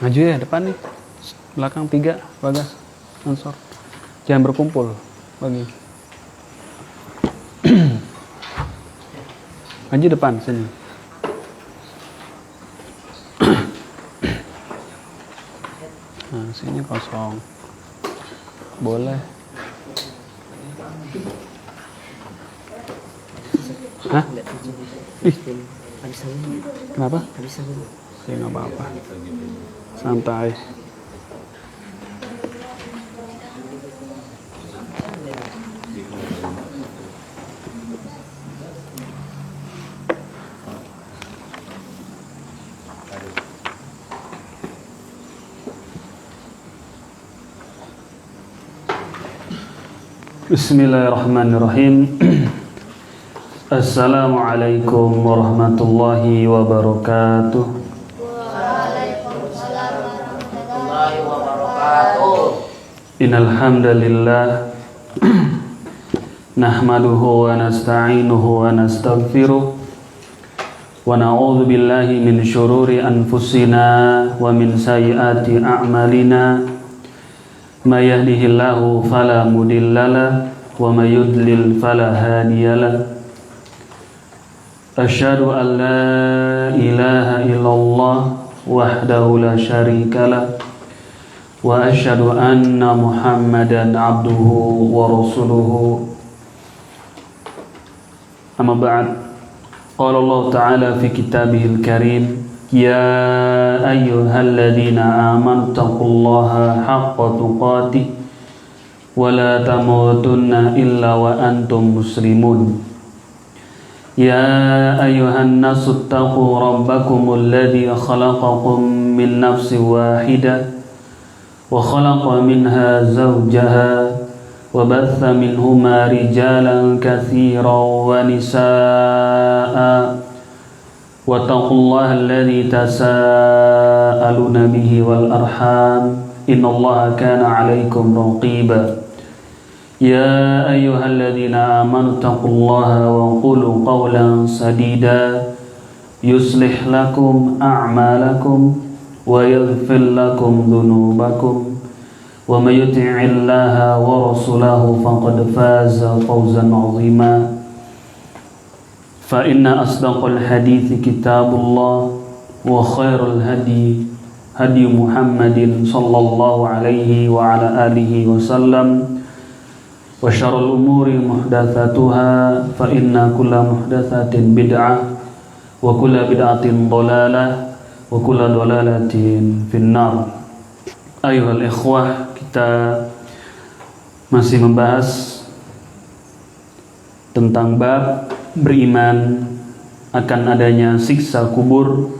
Maju ya depan nih. Belakang 3, Bagas. Ansor. Jangan berkumpul. Bagi. Maju depan sini. Nah, sini kosong. Boleh. Hah? Ih. Kenapa? Ya nggak apa-apa. Santai. Bismillahirrahmanirrahim. Assalamualaikum warahmatullahi wabarakatuh. Waalaikumsalam warahmatullahi wabarakatuh. Innal hamdalillah nahmaduhu wa nasta'inuhu wa nastaghfiruh wa na'udzu billahi min syururi anfusina wa min sayyiati a'malina. May yahdihillahu fala mudhillalah wa may yudlil fala hadiyalah. Asyhadu an la ilaha illallah wahdahu la syarikalah wa asyhadu anna Muhammadan abduhu wa rasuluhu. Amma ba'd. Qala Allah Ta'ala fi kitabihil karim, ya ayyuhalladzina amanu taqullaha haqqa tuqatih wa la tamutunna illa wa antum muslimun. Ya ayyuhan nasu taqu rabbakumul ladzi khalaqakum min nafsin wahidah wa khalaqa minha zawjaha wa batha minhuma rijalan katsiran wa nisaa'a wattaqullaha alladzi tasaaluna bihi wal arham innallaha kana 'alaikum raqiba. Ya ayyuhalladzina amanu taqullaha wa qulu qawlan sadida yuslih lakum a'malakum wa yaghfir lakum dhunubakum wa may yuti'illaha wa rasulahu faqad faza fawzan 'azima. Fa inna asdaqal hadithi kitabullah wa khairul hadi hadi Muhammadin sallallahu alaihi wa ala alihi wa sallam. Wa syarrul umuri muhdatsatuha fa inna kulla muhdatsatin bid'ah wa kulla bid'atin dhalalah wa kulla dhalalatin finnar. Ayuhal ikhwah, kita masih membahas tentang bab beriman akan adanya siksa kubur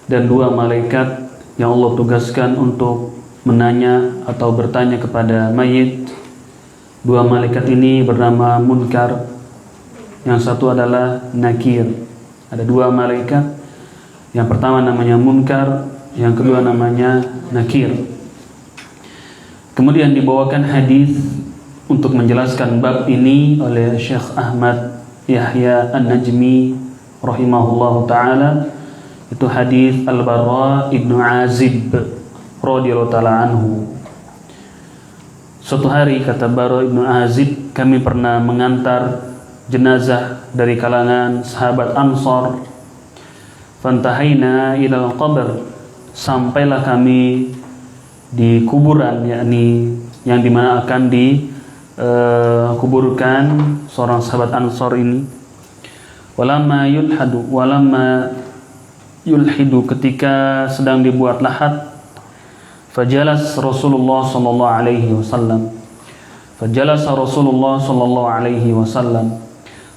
dan 2 malaikat yang Allah tugaskan untuk menanya atau bertanya kepada mayit. 2 malaikat ini bernama Munkar, yang satu adalah Nakir. Ada 2 malaikat, yang pertama namanya Munkar, yang kedua namanya Nakir. Kemudian dibawakan hadis untuk menjelaskan bab ini oleh Syekh Ahmad Yahya An-Najmi rahimahullahu ta'ala. Itu hadis Al-Barra ibnu Azib radhiyallahu ta'ala anhu. Suatu hari, kata Barra ibnu Azib, kami pernah mengantar jenazah dari kalangan sahabat Ansar. Fantahaina ilal qabr, sampailah kami di kuburan, yakni yang dimana akan dikuburkan seorang sahabat Ansar ini. Walamma yulhidu, ketika sedang dibuat lahat, fajalas Rasulullah sallallahu alaihi wasallam. Fajalasa Rasulullah sallallahu alaihi wasallam.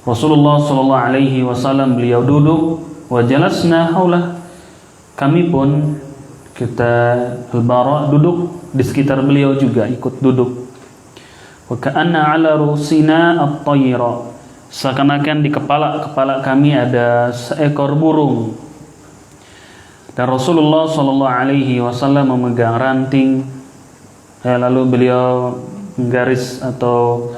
Rasulullah sallallahu alaihi wasallam beliau duduk, wa jalasna haulah. Kami pun, kita Al-Bara, duduk di sekitar beliau juga, ikut duduk. Wa ka'anna ala rusina at-tayra, seakan-akan di kepala kami ada seekor burung. Dan Rasulullah sallallahu alaihi wasallam memegang ranting, lalu beliau menggaris atau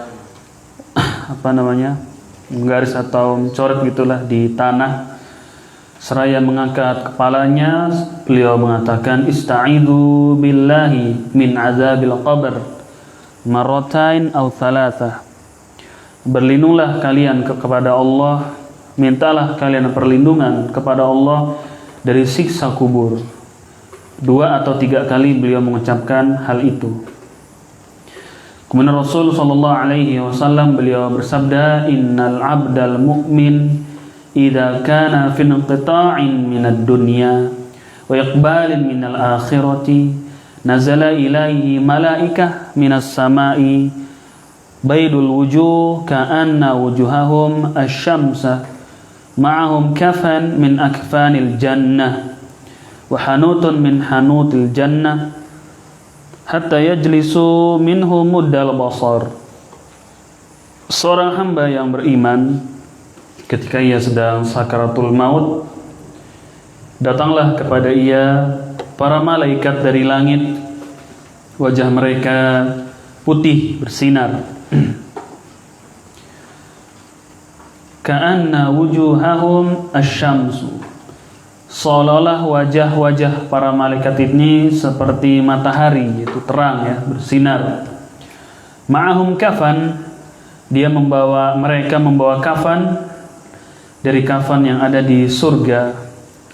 menggaris atau mencoret gitulah di tanah Seraya mengangkat kepalanya, beliau mengatakan, Ista'idhu billahi min azabil qabr marratain aw thalathah. Berlindunglah kalian kepada Allah, mintalah kalian perlindungan kepada Allah dari siksa kubur. 2 atau 3 kali beliau mengucapkan hal itu. Kemudian Rasul sallallahu alaihi wasallam beliau bersabda, Innal abdal mu'min idza kana fi inqita'in minad dunya wa iqbalin minal akhirati nazala ilaihi malaikah minas sama'i baydul wujuh ka'anna wujuhahum asy-syamsa ma'ahum kafan min akfanil jannah wa hanutun min hanutil jannah hatta yajlisu minhu muddal basar. Seorang hamba yang beriman ketika ia sedang sakaratul maut, datanglah kepada ia para malaikat dari langit, wajah mereka putih bersinar, ka'anna wujuhahum asy-syamsu, seolah-olah wajah-wajah para malaikat ini seperti matahari, yaitu terang ya, bersinar. Ma'ahum kafan, mereka membawa kafan dari kafan yang ada di surga,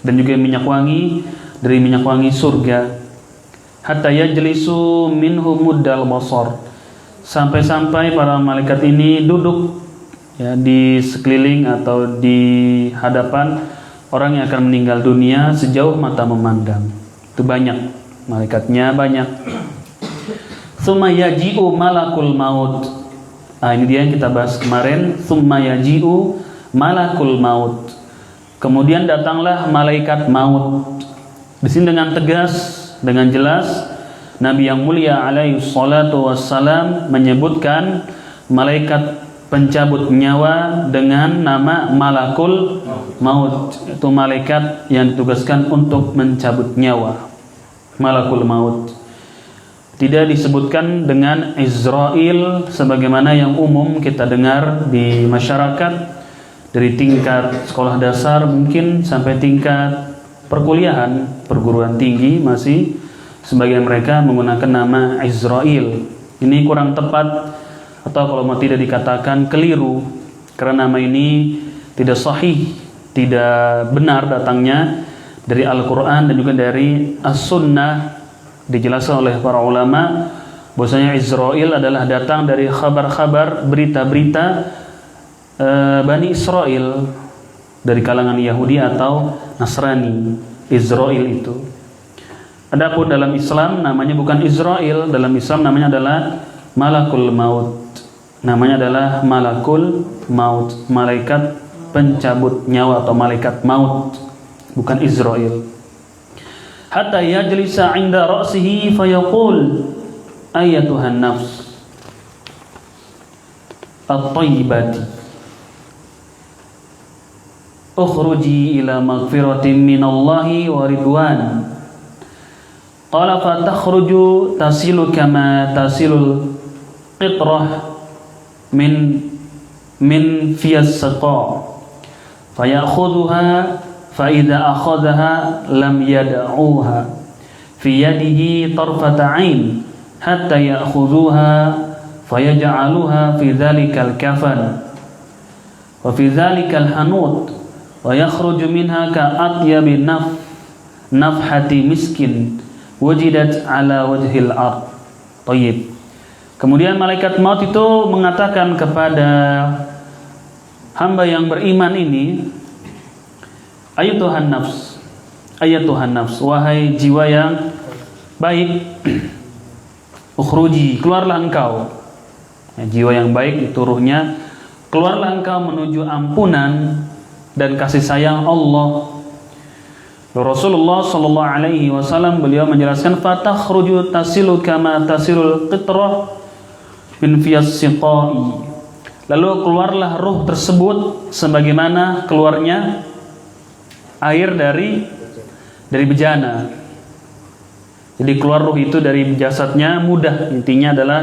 dan juga minyak wangi dari minyak wangi surga. Hatta yajlisu minhu muddal basar, sampai-sampai para malaikat ini duduk ya, di sekeliling atau di hadapan orang yang akan meninggal dunia sejauh mata memandang. Itu banyak, malaikatnya banyak. Tsumma yaji'u malakul maut. Ini dia yang kita bahas kemarin. Tsumma yaji'u malakul maut. Kemudian datanglah malaikat maut. Di sini dengan tegas, dengan jelas, Nabi yang mulia alaihi salatu wassalam menyebutkan malaikat pencabut nyawa dengan nama malakul maut. Itu malaikat yang ditugaskan untuk mencabut nyawa, malakul maut. Tidak disebutkan dengan Izrail sebagaimana yang umum kita dengar di masyarakat, dari tingkat sekolah dasar mungkin sampai tingkat perkuliahan, perguruan tinggi, masih sebagian mereka menggunakan nama Izrail. Ini kurang tepat, atau kalau mau tidak dikatakan keliru, karena nama ini tidak sahih, tidak benar datangnya dari Al-Quran dan juga dari As-Sunnah. Dijelaskan oleh para ulama bahwasanya Izrail adalah datang dari kabar-kabar, berita-berita Bani Israel dari kalangan Yahudi atau Nasrani. Izrail itu. Adapun dalam Islam namanya bukan Izrail, dalam Islam namanya adalah malakul maut. Namanya adalah malakul maut, malaikat pencabut nyawa atau malaikat maut, bukan Izrail. Hatta yajlisa 'inda ra'sihi fayaqul ayatuhan nafs at-tayyibati ukhruji ila maghfiratin minallahi wa ridwan. Qala fatakhruju tasilu kama tasilul qitrah min fiyas saqa fayakhudhuha fa idza akhadhaha lam yad'uha fi yadihi tarfata 'ain hatta ya'khudhuha fayaj'aluha fi dhalikal kafan wa fi dhalikal hanut wa yakhruju minha ka atyabi nafhati miskin wujidat ala wajhil ard. Thayyib. Kemudian malaikat maut itu mengatakan kepada hamba yang beriman ini, ayatuhan nafs, wahai jiwa yang baik, ukhruji, keluarlah engkau. Ya, jiwa yang baik itu ruhnya, keluarlah engkau menuju ampunan dan kasih sayang Allah. Rasulullah sallallahu alaihi wasallam beliau menjelaskan, fatakhruju tasilu kama tasilul qitrah min fiyas siqai. Lalu keluarlah ruh tersebut sebagaimana keluarnya air dari bejana. Jadi keluar ruh itu dari jasadnya mudah, intinya adalah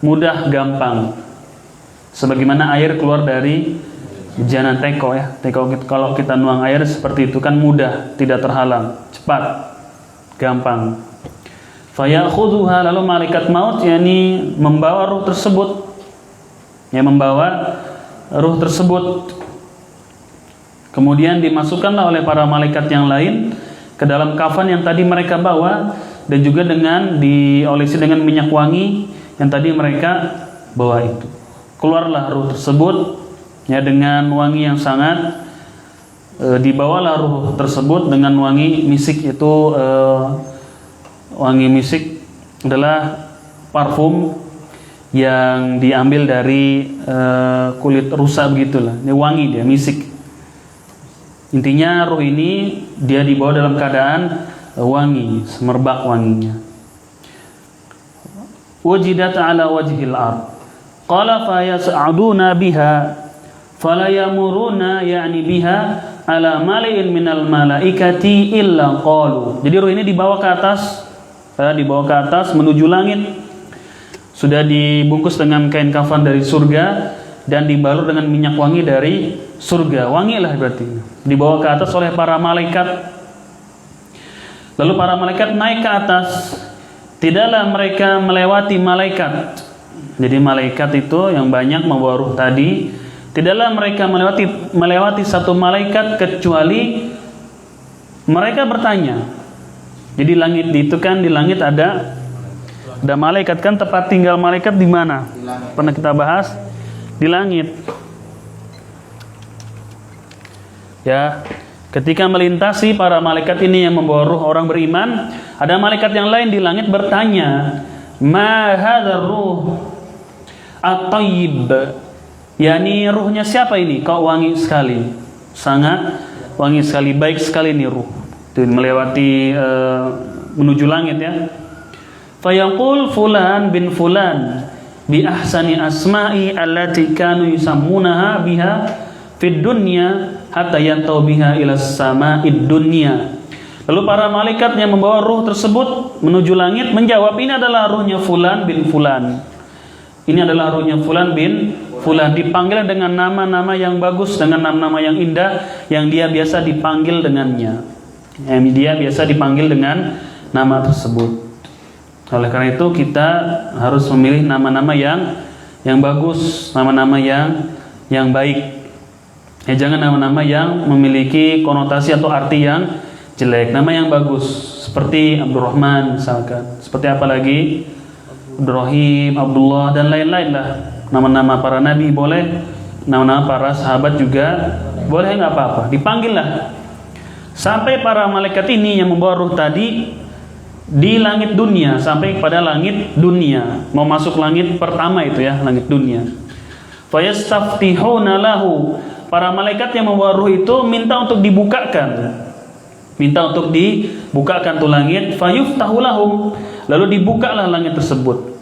mudah, gampang. Sebagaimana air keluar dari Jangan teko ya. Teko kalau kita nuang air seperti itu kan mudah, tidak terhalang, cepat, gampang. Fayakhudhuha, lalu malaikat maut yakni membawa ruh tersebut. Ya, membawa ruh tersebut. Kemudian dimasukkanlah oleh para malaikat yang lain ke dalam kafan yang tadi mereka bawa, dan juga dengan diolesi dengan minyak wangi yang tadi mereka bawa itu. Keluarlah ruh tersebut ya dengan wangi yang sangat dibawalah ruh tersebut dengan wangi misik. Itu wangi misik adalah parfum yang diambil dari kulit rusa begitulah. Ini wangi, dia misik. Intinya ruh ini dia dibawa dalam keadaan wangi, semerbak wanginya. Wajidat ala wajhil ard. Qala fa yas'aduna biha fala yamuruna ya'ni biha ala mali'in minal malaikati illa qalu. Jadi ruh ini dibawa ke atas menuju langit. Sudah dibungkus dengan kain kafan dari surga dan dibalur dengan minyak wangi dari surga. Wangi lah berarti. Dibawa ke atas oleh para malaikat. Lalu para malaikat naik ke atas. Tidaklah mereka melewati malaikat. Jadi malaikat itu yang banyak membawa ruh tadi, tidaklah mereka melewati satu malaikat kecuali mereka bertanya. Jadi langit itu kan, di langit ada malaikat kan, tempat tinggal malaikat di mana? Pernah kita bahas di langit. Ya, ketika melintasi para malaikat ini yang membawa ruh orang beriman, ada malaikat yang lain di langit bertanya, "Ma hadzal ruh at-thayyib?" Yani ruhnya siapa ini? Kok wangi sekali? Sangat wangi sekali, baik sekali ini ruh. Itu melewati menuju langit ya. Fayaqul fulan bin fulan bi ahsani asma'i allati kanu yusammunaha biha fid dunya hatta yantau biha ila sama'id dunya. Lalu para malaikat yang membawa ruh tersebut menuju langit menjawab, ini adalah ruhnya fulan bin fulan. Ini adalah ruhnya fulan bin fulan, dipanggil dengan nama-nama yang bagus, dengan nama-nama yang indah yang dia biasa dipanggil dengannya. Dia biasa dipanggil dengan nama tersebut. Oleh karena itu kita harus memilih nama-nama yang bagus, nama-nama yang baik. Ya, jangan nama-nama yang memiliki konotasi atau arti yang jelek. Nama yang bagus seperti Abdurrahman misalkan. Seperti apa lagi? Ibrahim, Abdullah dan lain-lain lah. Nama-nama para nabi boleh, nama-nama para sahabat juga boleh, nggak apa-apa. Dipanggil lah. Sampai para malaikat ini yang membawa ruh tadi di langit dunia, sampai kepada langit dunia, mau masuk langit pertama itu ya, langit dunia. Fayastaftihuna lahu. Para malaikat yang membawa ruh itu minta untuk dibukakan. Minta untuk dibukakan tuh langit, fayuftahu lahum. Lalu dibukalah langit tersebut.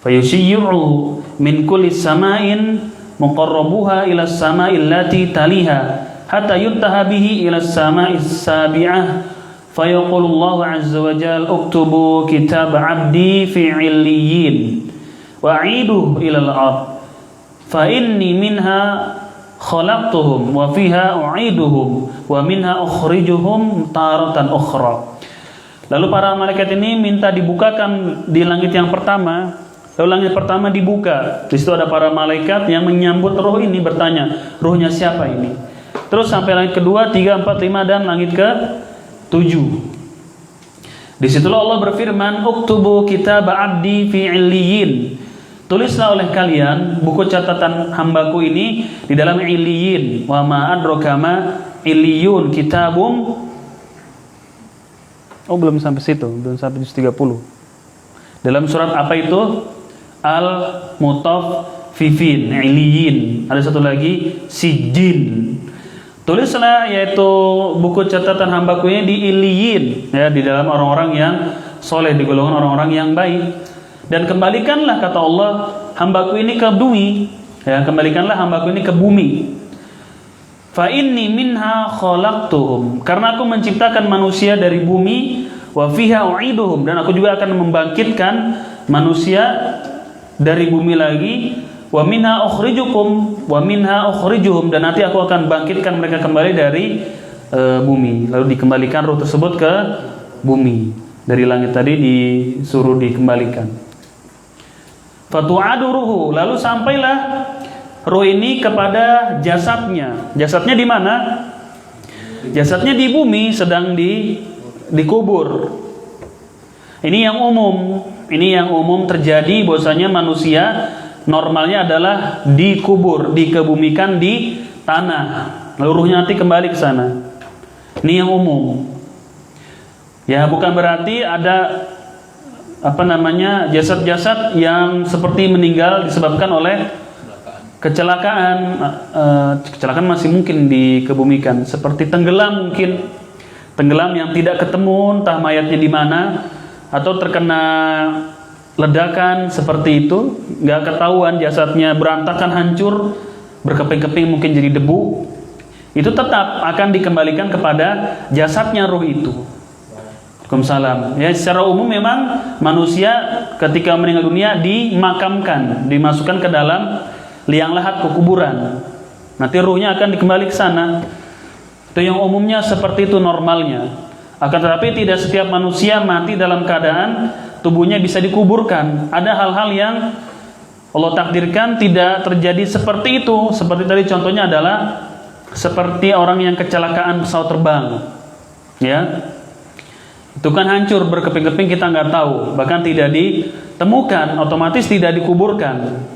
Fayusyiyyu min kulli sama'in muqarrabuha ila as-sama'il lati taliha hatta yuntaha bihi ila as-sama'is sabi'ah. Fayaqulu Allah azza wa jalla uktubu kitab 'abdi fi 'illiyyin wa'iduhu ila al-ard. Fa inni minha khalaqtuhum wa fiha u'iduhum wa minha ukhrijuhum taratan ukhra. Lalu para malaikat ini minta dibukakan di langit yang pertama. Lalu langit pertama dibuka. Di situ ada para malaikat yang menyambut ruh ini, bertanya, ruhnya siapa ini? Terus sampai langit kedua, 3, 4, 5 dan langit ke-7. Disitulah Allah berfirman, uktubu kitab 'abdi fi 'illiyyin. Tulislah oleh kalian buku catatan hambaku ini di dalam 'illiyyin. Wa ma adraka ma 'illiyun, kitabum. Oh, belum sampai situ, belum sampai juz 30. Dalam surat apa itu? Al-Mutaffifin, 'illiyyin. Ada satu lagi, Sijjin. Tulislah yaitu buku catatan hambaku ini di 'illiyyin, ya, di dalam orang-orang yang soleh, di golongan orang-orang yang baik. Dan kembalikanlah, kata Allah, hambaku ini ke bumi, ya, kembalikanlah hambaku ini ke bumi. Fa inni minha khalaqtuhum, karena aku menciptakan manusia dari bumi, wa fiha u'iduhum, dan aku juga akan membangkitkan manusia dari bumi lagi, wa minha ukhrijuhum, dan nanti aku akan bangkitkan mereka kembali dari bumi. Lalu dikembalikan ruh tersebut ke bumi. Dari langit tadi disuruh dikembalikan. Fatu'adu ruhu, lalu sampailah ruh ini kepada jasadnya. Jasadnya di mana? Jasadnya di bumi, sedang dikubur. Ini yang umum terjadi, bahwasanya manusia normalnya adalah dikubur, dikebumikan di tanah. Lalu ruhnya nanti kembali ke sana. Ini yang umum. Ya, bukan berarti ada jasad-jasad yang seperti meninggal disebabkan oleh kecelakaan. Kecelakaan masih mungkin dikebumikan, seperti tenggelam mungkin. Tenggelam yang tidak ketemu entah mayatnya di mana, atau terkena ledakan seperti itu, nggak ketahuan, jasadnya berantakan, hancur, berkeping-keping, mungkin jadi debu. Itu tetap akan dikembalikan kepada jasadnya ruh itu. Waalaikumsalam. Ya, secara umum memang manusia ketika meninggal dunia dimakamkan, dimasukkan ke dalam liang lahat, ke kuburan. Nanti ruhnya akan dikembali ke sana. Itu yang umumnya seperti itu normalnya. Akan tetapi tidak setiap manusia mati dalam keadaan tubuhnya bisa dikuburkan. Ada hal-hal yang Allah takdirkan tidak terjadi seperti itu. Seperti tadi contohnya adalah seperti orang yang kecelakaan pesawat terbang. Ya. Itu kan hancur berkeping-keping, kita nggak tahu, bahkan tidak ditemukan, otomatis tidak dikuburkan.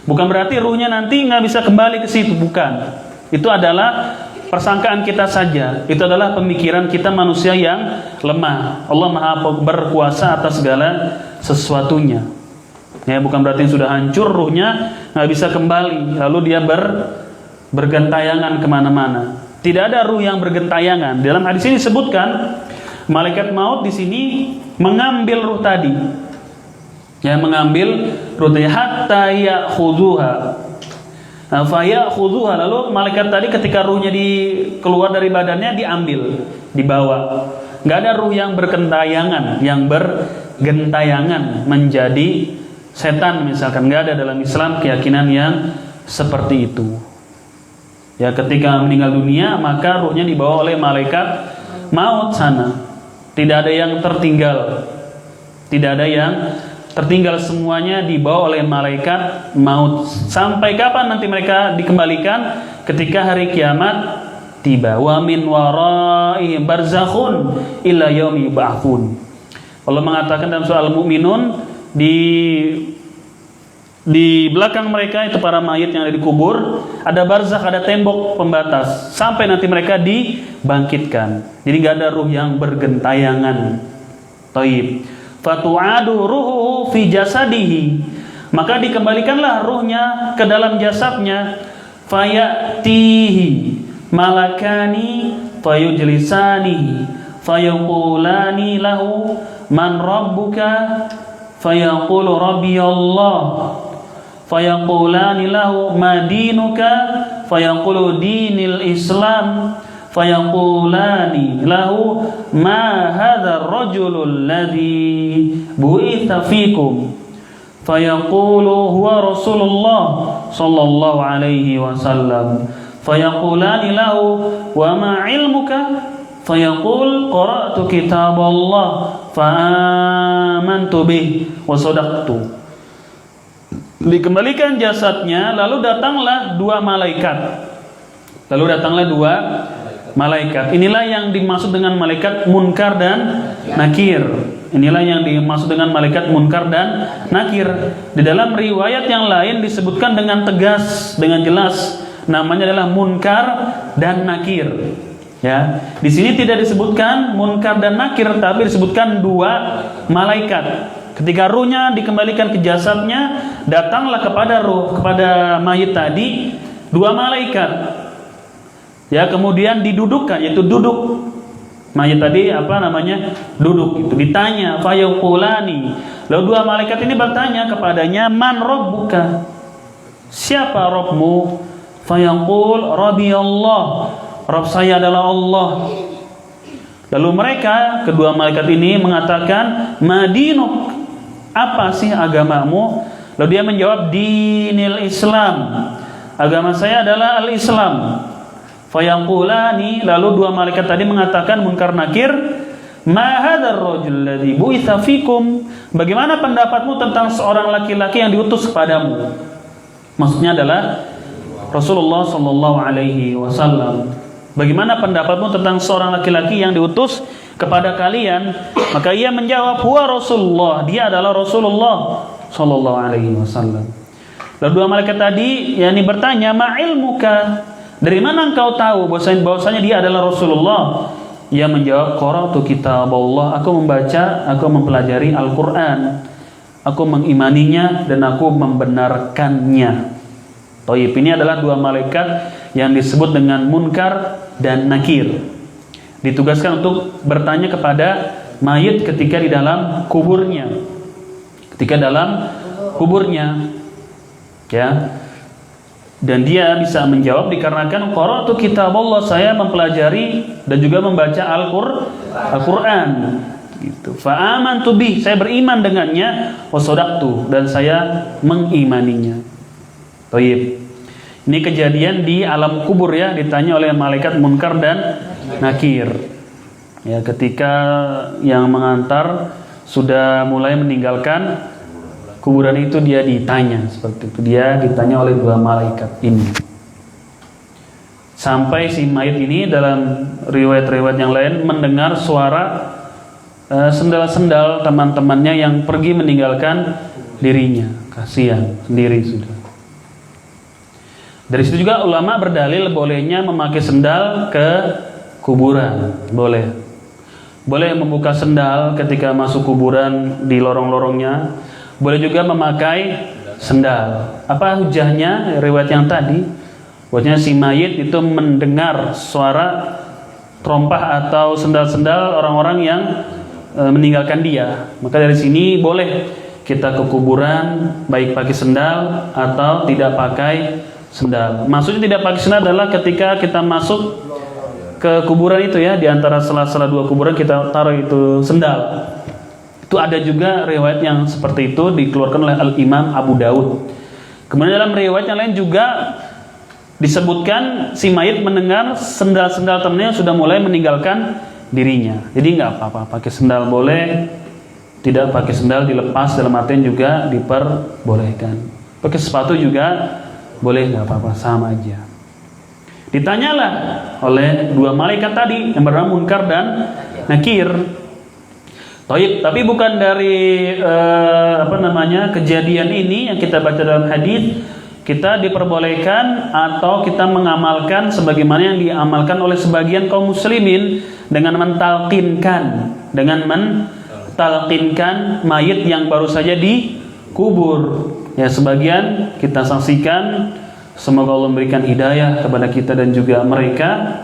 Bukan berarti ruhnya nanti nggak bisa kembali ke situ, bukan. Itu adalah persangkaan kita saja. Itu adalah pemikiran kita manusia yang lemah. Allah Maha berkuasa atas segala sesuatunya. Ya, bukan berarti sudah hancur ruhnya nggak bisa kembali, lalu dia bergentayangan kemana-mana. Tidak ada ruh yang bergentayangan. Dalam hadis ini disebutkan malaikat maut di sini mengambil ruh tadi. Ya, mengambil ruh tadi hatta ya'khudhuha. Nah, fa ya'khudhuha, lalu malaikat tadi ketika ruhnya keluar dari badannya diambil, dibawa. Enggak ada ruh yang bergentayangan, menjadi setan misalkan. Enggak ada dalam Islam keyakinan yang seperti itu. Ya, ketika meninggal dunia maka ruhnya dibawa oleh malaikat maut sana. Tidak ada yang tertinggal. Tidak ada yang tertinggal, semuanya dibawa oleh malaikat maut. Sampai kapan nanti mereka dikembalikan? Ketika hari kiamat tiba. Wa min waraihim barzakhun ila yaumi yub'atsun. Allah mengatakan dalam surah Al-Mu'minun, di belakang mereka itu para mayit yang ada dikubur, ada barzakh, ada tembok pembatas sampai nanti mereka dibangkitkan. Jadi nggak ada ruh yang bergentayangan. Taib. Fatu'adu ruhuhu fi jasadihi, maka dikembalikanlah ruhnya ke dalam jasadnya. Fayatihi malakani fayujlisani fayaqulani lahu man rabbuka fayaqulu rabbi Allah. Fayaqulani lahu ma dinuka fayaqulu dinil Islam. Fayaqulani lahu ma hadzal rajulul ladzi bu'itsa fikum. Fayaqulu huwa Rasulullah sallallahu alaihi wasallam. Fayaqulani lahu wa ma ilmuka fayaqul qara'tu kitaballah fa amantu bih wa sadaqtu. Dikembalikan jasadnya, lalu datanglah dua malaikat. Inilah yang dimaksud dengan malaikat munkar dan nakir. Di dalam riwayat yang lain disebutkan dengan tegas, dengan jelas, namanya adalah munkar dan nakir. Ya, di sini tidak disebutkan munkar dan nakir, tapi disebutkan dua malaikat. Ketika ruhnya dikembalikan ke jasadnya, datanglah kepada mayit tadi dua malaikat. Ya, kemudian didudukkan, yaitu duduk. Mayit tadi duduk. Itu ditanya, fayaqulani. Lalu dua malaikat ini bertanya kepadanya, man rabbuka? Siapa Rabbmu? Fayaqul rabbi Allah. Rabb saya adalah Allah. Lalu mereka, kedua malaikat ini mengatakan, madinuk, apa sih agamamu? Lalu dia menjawab, dinil Islam, agama saya adalah al-Islam. Fayaqulani, lalu dua malaikat tadi mengatakan, Munkar Nakir, ma hadzal rajul ladzi bu'itsa fikum, bagaimana pendapatmu tentang seorang laki-laki yang diutus kepadamu? Maksudnya adalah Rasulullah sallallahu alaihi wasallam. Bagaimana pendapatmu tentang seorang laki-laki yang diutus kepada kalian? Maka ia menjawab, huwa Rasulullah, dia adalah Rasulullah sallallahu alaihi wasallam. Lalu dua malaikat tadi yakni bertanya, ma ilmuka, dari mana engkau tahu bahwasanya dia adalah Rasulullah? Ia menjawab, qara'tu kitab Allah, aku membaca, aku mempelajari Al-Qur'an, aku mengimaninya dan aku membenarkannya. Thayyib, ini adalah dua malaikat yang disebut dengan Munkar dan Nakir. Ditugaskan untuk bertanya kepada mayit ketika di dalam kuburnya. Ketika dalam kuburnya, ya. Dan dia bisa menjawab dikarenakan qara'tu kitab Allah, saya mempelajari dan juga membaca Al-Qur'an. Gitu. Fa amantu bih, saya beriman dengannya, wa shadaqtu, dan saya mengimaninya. Thayyib. Ini kejadian di alam kubur ya, ditanya oleh malaikat Munkar dan Nakir. Ya, ketika yang mengantar sudah mulai meninggalkan kuburan itu, dia ditanya seperti itu. Dia ditanya oleh dua malaikat ini. Sampai si mayit ini dalam riwayat-riwayat yang lain mendengar suara sendal-sendal teman-temannya yang pergi meninggalkan dirinya. Kasihan sendiri sudah. Dari situ juga ulama berdalil bolehnya memakai sendal ke kuburan. Boleh membuka sendal ketika masuk kuburan di lorong-lorongnya. Boleh juga memakai sendal. Apa hujahnya riwayat yang tadi? Bahwasanya si mayit itu mendengar suara trompah atau sendal-sendal orang-orang yang meninggalkan dia. Maka dari sini boleh kita ke kuburan baik pakai sendal atau tidak pakai sendal. Maksudnya tidak pakai sendal adalah ketika kita masuk ke kuburan itu ya, di antara sela-sela dua kuburan kita taruh itu sendal. Itu ada juga riwayat yang seperti itu dikeluarkan oleh Al-Imam Abu Daud. Kemudian dalam riwayat yang lain juga disebutkan si mayit mendengar sendal-sendal temannya sudah mulai meninggalkan dirinya. Jadi nggak apa-apa, pakai sendal boleh, tidak pakai sendal dilepas, dalam artian juga diperbolehkan. Pakai sepatu juga boleh, nggak apa-apa, sama aja. Ditanyalah oleh dua malaikat tadi yang bernama Munkar dan Nakir. Thayyib, tapi bukan dari kejadian ini yang kita baca dalam hadis kita diperbolehkan atau kita mengamalkan sebagaimana yang diamalkan oleh sebagian kaum muslimin dengan mentalqinkan mayit yang baru saja dikubur. Ya, sebagian kita saksikan, semoga Allah memberikan hidayah kepada kita dan juga mereka,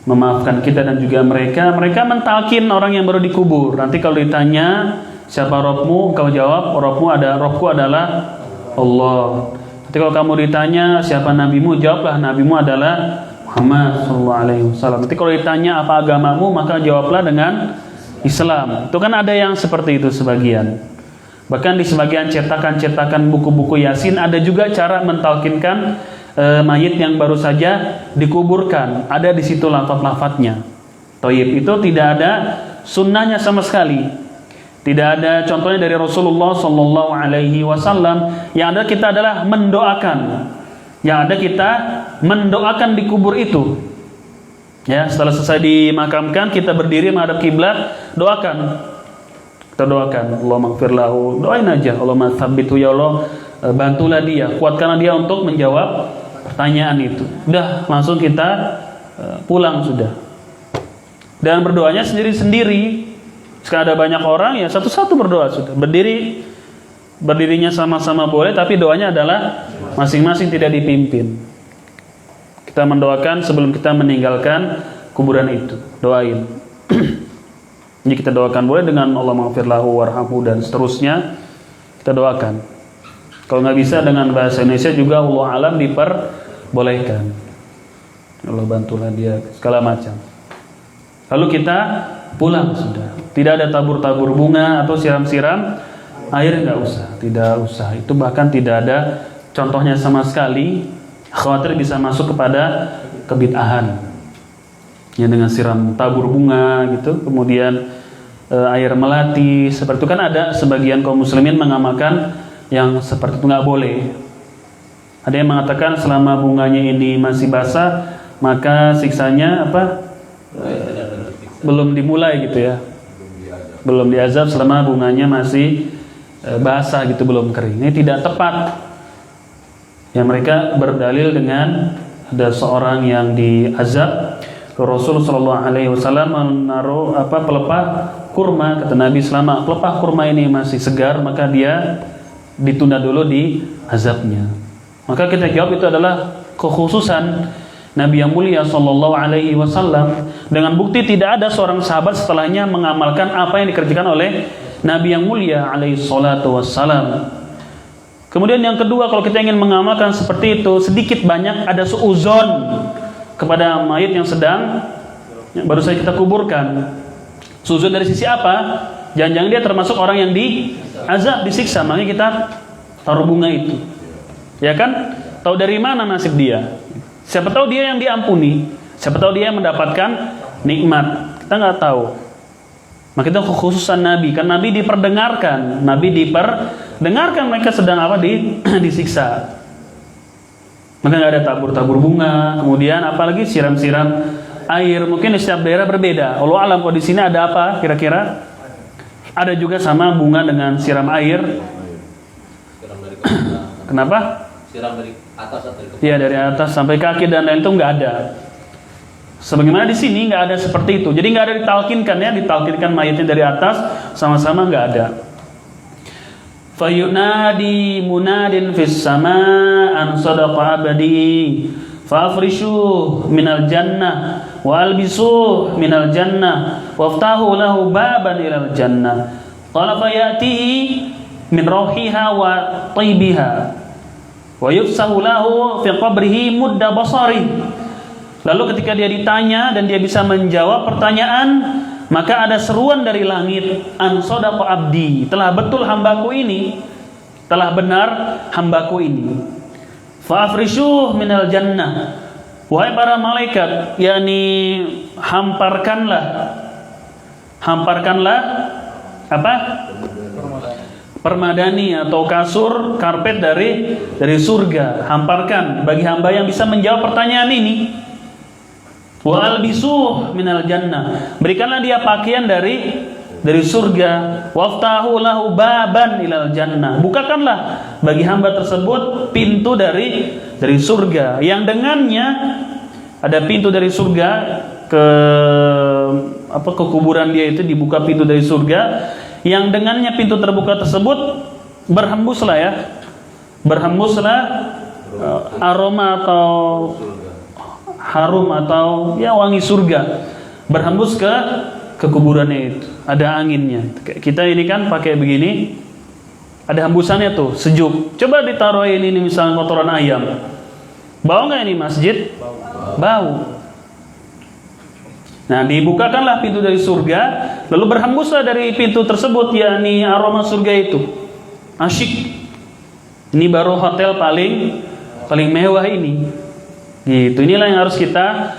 memaafkan kita dan juga mereka mentalkin orang yang baru dikubur. Nanti kalau ditanya siapa Rabbmu, engkau jawab Rabbku adalah Allah. Nanti kalau kamu ditanya siapa nabimu, jawablah nabimu adalah Muhammad sallallahu alaihi wasallam. Nanti kalau ditanya apa agamamu, maka jawablah dengan Islam. Itu kan ada yang seperti itu sebagian. Bahkan di sebagian cetakan buku-buku Yasin ada juga cara mentalkinkan mayit yang baru saja dikuburkan. Ada di situ lafaz-lafaznya. Thayyib, itu tidak ada sunnahnya sama sekali. Tidak ada contohnya dari Rasulullah sallallahu alaihi wasallam. Yang ada kita adalah mendoakan. Yang ada kita mendoakan di kubur itu. Ya, setelah selesai dimakamkan kita berdiri menghadap kiblat, doakan. Kita doakan, Allahumma ighfir lahu, doain aja, Allahumma tsabbithu, ya Allah, bantulah dia, kuatkanlah dia untuk menjawab pertanyaan itu. Udah, langsung kita pulang sudah. Dan berdoanya sendiri-sendiri. Sekarang ada banyak orang ya satu-satu berdoa sudah. Berdirinya sama-sama boleh, tapi doanya adalah masing-masing, tidak dipimpin. Kita mendoakan sebelum kita meninggalkan kuburan itu. Doain. Jadi kita doakan boleh dengan Allahumma ighfir lahu warhamhu dan seterusnya. Kita doakan. Kalau nggak bisa dengan bahasa Indonesia juga Allah alam diperbolehkan. Allah bantulah dia segala macam. Lalu kita pulang sudah. Tidak ada tabur-tabur bunga atau siram-siram Air nggak usah, tidak usah. Itu bahkan tidak ada contohnya sama sekali. Khawatir bisa masuk kepada kebid'ahan. Ya dengan siram tabur bunga gitu, kemudian air melati, seperti itu kan ada sebagian kaum muslimin mengamalkan yang seperti itu, nggak boleh. Ada yang mengatakan selama bunganya ini masih basah, maka siksanya apa? Belum dimulai gitu ya. Belum diazab selama bunganya masih basah gitu, belum kering. Ini tidak tepat. Ya mereka berdalil dengan ada seorang yang diazab, Rasulullah SAW menaruh pelepah kurma, kata Nabi, selama pelepah kurma ini masih segar maka dia ditunda dulu di azabnya. Maka kita jawab itu adalah kekhususan Nabi yang mulia SAW, dengan bukti tidak ada seorang sahabat setelahnya mengamalkan apa yang dikerjakan oleh Nabi yang mulia SAW. Kemudian yang kedua, kalau kita ingin mengamalkan seperti itu, sedikit banyak ada suuzon kepada mayit yang sedang baru saja kita kuburkan. Suuzon dari sisi apa? Jangan-jangan dia termasuk orang yang diazab, disiksa, makanya kita taruh bunga itu. Ya kan? Tahu dari mana nasib dia? Siapa tahu dia yang diampuni, siapa tahu dia yang mendapatkan nikmat. Kita nggak tahu. Maka itu kekhususan Nabi, kan Nabi diperdengarkan, mereka sedang disiksa. Maka nggak ada tabur-tabur bunga, kemudian apalagi siram-siram air. Mungkin di setiap daerah berbeda. Allah alam, kalau di sini ada apa kira-kira? Ada juga sama bunga dengan siram air. Siram dari kepala. Kenapa? Siram dari atas atau dari kepala? Iya, dari atas sampai kaki dan lain itu nggak ada. Sebagaimana di sini nggak ada seperti itu. Jadi nggak ada ditalkinkan ya, ditalkinkan mayatnya dari atas, sama-sama nggak ada. Fayunadi munadin fis sama an sadaqa abadi fafrishu minal jannah wa albisu minal jannah waftahu lahu baban ilal jannah qala fayatihi min rauhiha wa taybiha wa yufsahu lahu fi qabrihi mudda basari. Lalu ketika dia ditanya dan dia bisa menjawab pertanyaan, maka ada seruan dari langit, an sadaqa abdi, telah betul hambaku ini, telah benar hambaku ini. Fa afrishuh minal jannah, wahai para malaikat, yakni hamparkanlah apa? Permadani atau kasur, karpet dari surga, hamparkan bagi hamba yang bisa menjawab pertanyaan ini. Wa albisuh minal jannah, berikanlah dia pakaian dari surga. Waftahu lahu baban ilal jannah, bukakanlah bagi hamba tersebut pintu dari surga, yang dengannya ada pintu dari surga ke kuburan dia itu, dibuka pintu dari surga, yang dengannya pintu terbuka tersebut berhembuslah aroma atau harum atau ya wangi surga berhembus ke kuburannya itu. Ada anginnya. Kita ini kan pakai begini, ada hembusannya tuh, sejuk. Coba ditaruh ini misalnya kotoran ayam, bau nggak ini masjid? Bau. Nah, dibukakanlah pintu dari surga, lalu berhembuslah dari pintu tersebut, yakni aroma surga itu. Asyik. Ini baru hotel paling mewah ini. Gitu, inilah yang harus kita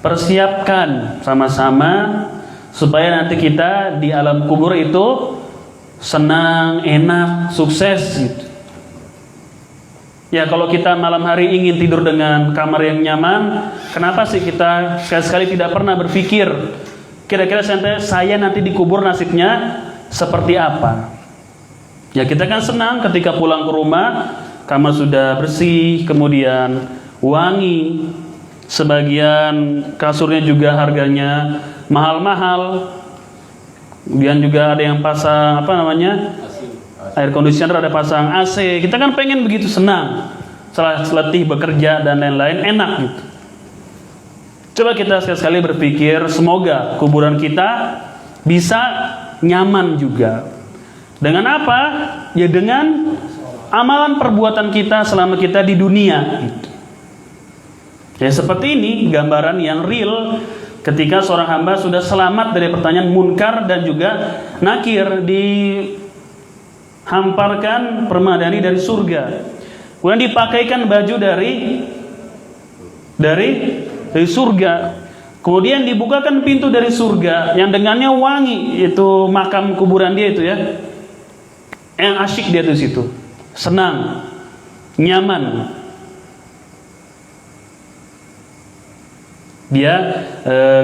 persiapkan sama-sama supaya nanti kita di alam kubur itu senang, enak, sukses gitu. Ya, kalau kita malam hari ingin tidur dengan kamar yang nyaman, kenapa sih kita sekali-sekali tidak pernah berpikir kira-kira saya nanti dikubur nasibnya seperti apa? Ya, kita kan senang ketika pulang ke rumah, kamar sudah bersih, kemudian wangi, sebagian kasurnya juga harganya mahal-mahal, kemudian juga ada yang pasang air conditioner, ada pasang AC. Kita kan pengen begitu, senang setelah letih bekerja dan lain-lain, enak gitu. Coba kita sekali-sekali berpikir, semoga kuburan kita bisa nyaman juga. Dengan apa? Ya dengan amalan perbuatan kita selama kita di dunia gitu. Ya, seperti ini gambaran yang real ketika seorang hamba sudah selamat dari pertanyaan munkar dan juga nakir di hamparkan permadani dari surga. Kemudian dipakaikan baju dari surga. Kemudian dibukakan pintu dari surga yang dengannya wangi, itu makam kuburan dia itu ya. Yang asyik dia tuh situ. Senang, nyaman. Dia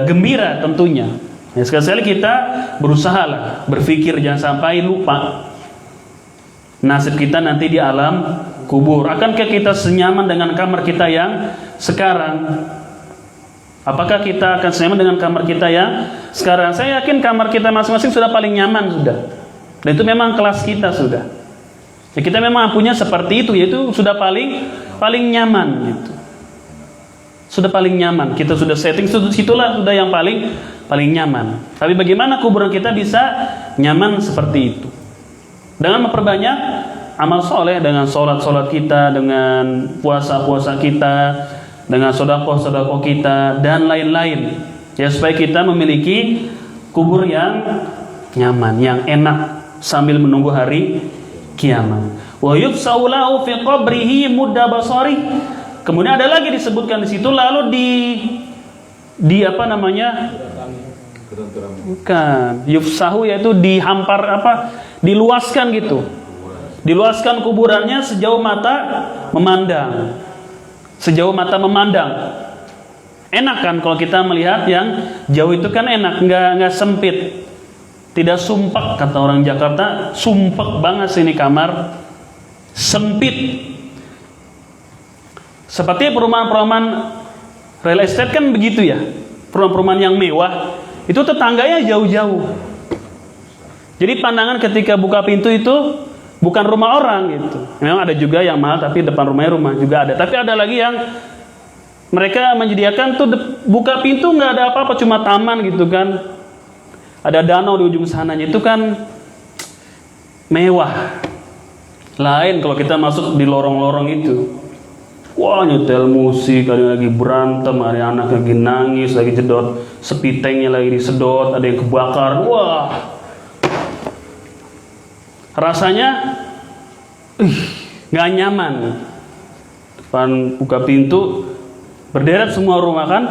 gembira tentunya. Ya, sekali-sekali kita berusaha lah berpikir jangan sampai lupa nasib kita nanti di alam kubur. Akankah kita senyaman dengan kamar kita yang sekarang? Apakah kita akan senyaman dengan kamar kita yang sekarang? Saya yakin kamar kita masing-masing sudah paling nyaman sudah. Dan itu memang kelas kita sudah. Ya, kita memang punya seperti itu, yaitu sudah paling nyaman gitu. Sudah paling nyaman. Kita sudah setting situlah sudah yang paling nyaman. Tapi bagaimana kuburan kita bisa nyaman seperti itu? Dengan memperbanyak amal soleh, dengan sholat kita, dengan puasa kita, dengan sedekah kita, dan lain-lain. Ya, supaya kita memiliki kubur yang nyaman, yang enak sambil menunggu hari kiamat. Wa yufsau lahu fi qabrihi mudda basari. Kemudian ada lagi disebutkan di situ, lalu di apa namanya? Bukan, yufsahu yaitu dihampar diluaskan gitu. Diluaskan kuburannya sejauh mata memandang. Sejauh mata memandang. Enak kan kalau kita melihat yang jauh itu kan enak, nggak sempit. Tidak sumpek, kata orang Jakarta, sumpek banget sini kamar, sempit. Seperti perumahan-perumahan real estate kan begitu ya. Perumahan-perumahan yang mewah, itu tetangganya jauh-jauh. Jadi pandangan ketika buka pintu itu bukan rumah orang gitu. Memang ada juga yang mahal tapi depan rumahnya rumah juga ada. Tapi ada lagi yang mereka menyediakan tuh buka pintu nggak ada apa-apa, cuma taman gitu kan. Ada danau di ujung sananya, itu kan mewah. Lain kalau kita masuk di lorong-lorong itu, wah nyetel musik, ada lagi berantem, ada anak lagi nangis, lagi jedot, sepitengnya lagi disedot, ada yang kebakar, wah. Rasanya nggak nyaman. Depan buka pintu, berderet semua rumah kan,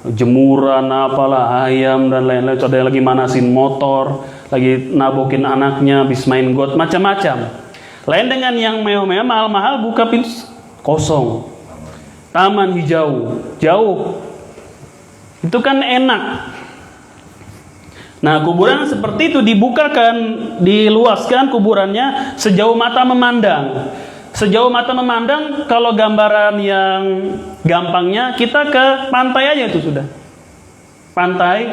jemuran apalah, ayam dan lain-lain. Ada yang lagi manasin motor, lagi nabokin anaknya, habis main got, macam-macam. Lain dengan yang mewah-mewah, mahal-mahal, buka pintu kosong, taman hijau, jauh. Itu kan enak. Nah, kuburan seperti itu dibukakan, diluaskan kuburannya sejauh mata memandang. Sejauh mata memandang, kalau gambaran yang gampangnya, kita ke pantai aja itu sudah. Pantai,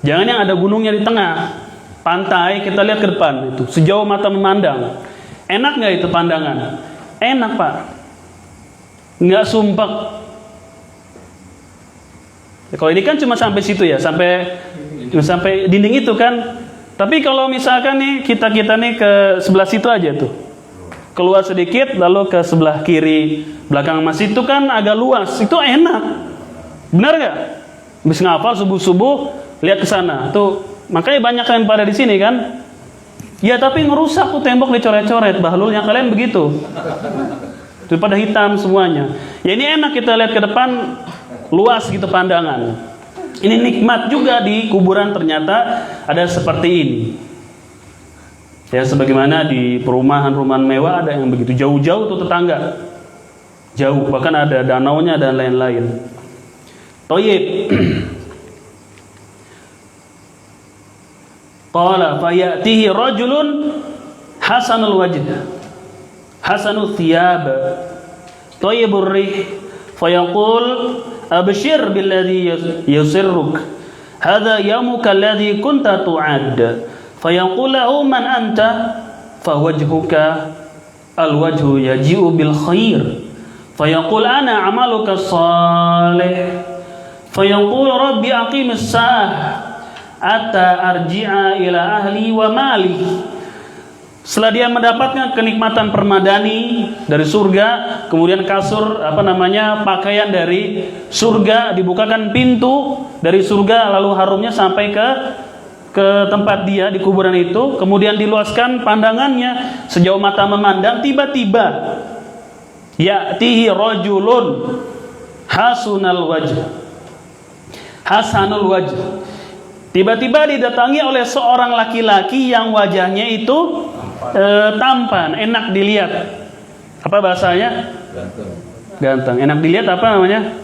jangan yang ada gunungnya di tengah. Pantai, kita lihat ke depan itu, sejauh mata memandang. Enak nggak itu pandangan? Enak Pak, nggak sumpek. Ya, kalau ini kan cuma sampai situ ya, sampai dinding itu kan. Tapi kalau misalkan nih kita nih ke sebelah situ aja tuh, keluar sedikit lalu ke sebelah kiri belakang masjid itu kan agak luas, itu enak, benar nggak? Habis ngafal subuh lihat ke sana tuh, makanya banyak yang pada di sini kan. Ya tapi ngerusak tuh tembok dicoret-coret, bahlulnya kalian begitu. Itu pada hitam semuanya. Ya ini enak kita lihat ke depan, luas gitu pandangan. Ini nikmat juga di kuburan, ternyata ada seperti ini. Ya sebagaimana di perumahan-perumahan mewah ada yang begitu, jauh-jauh tuh tetangga. Jauh, bahkan ada danaunya dan lain-lain. Thayyib. Qala fayatihi rajulun hasanul wajh, hasanul thiyab, thayyibur rih, fayaqul abshir billadhi yusirruk, hadha yamuka alladhi kunta tu'ad. Fayaqul lahu man anta, fawajhuka alwajhu yaji'u bil khair. Fayaqul ana amaluka salih. Fayaqul rabbi aqimis sa'ah atta arji'a ila ahli wa mali. Setelah dia mendapatkan kenikmatan permadani dari surga, kemudian kasur pakaian dari surga, dibukakan pintu dari surga, lalu harumnya sampai ke ke tempat dia di kuburan itu, kemudian diluaskan pandangannya sejauh mata memandang, tiba-tiba ya'tihi rajulun hasanul wajh. Tiba-tiba didatangi oleh seorang laki-laki yang wajahnya itu tampan, enak dilihat. Apa bahasanya? Ganteng. Enak dilihat apa namanya?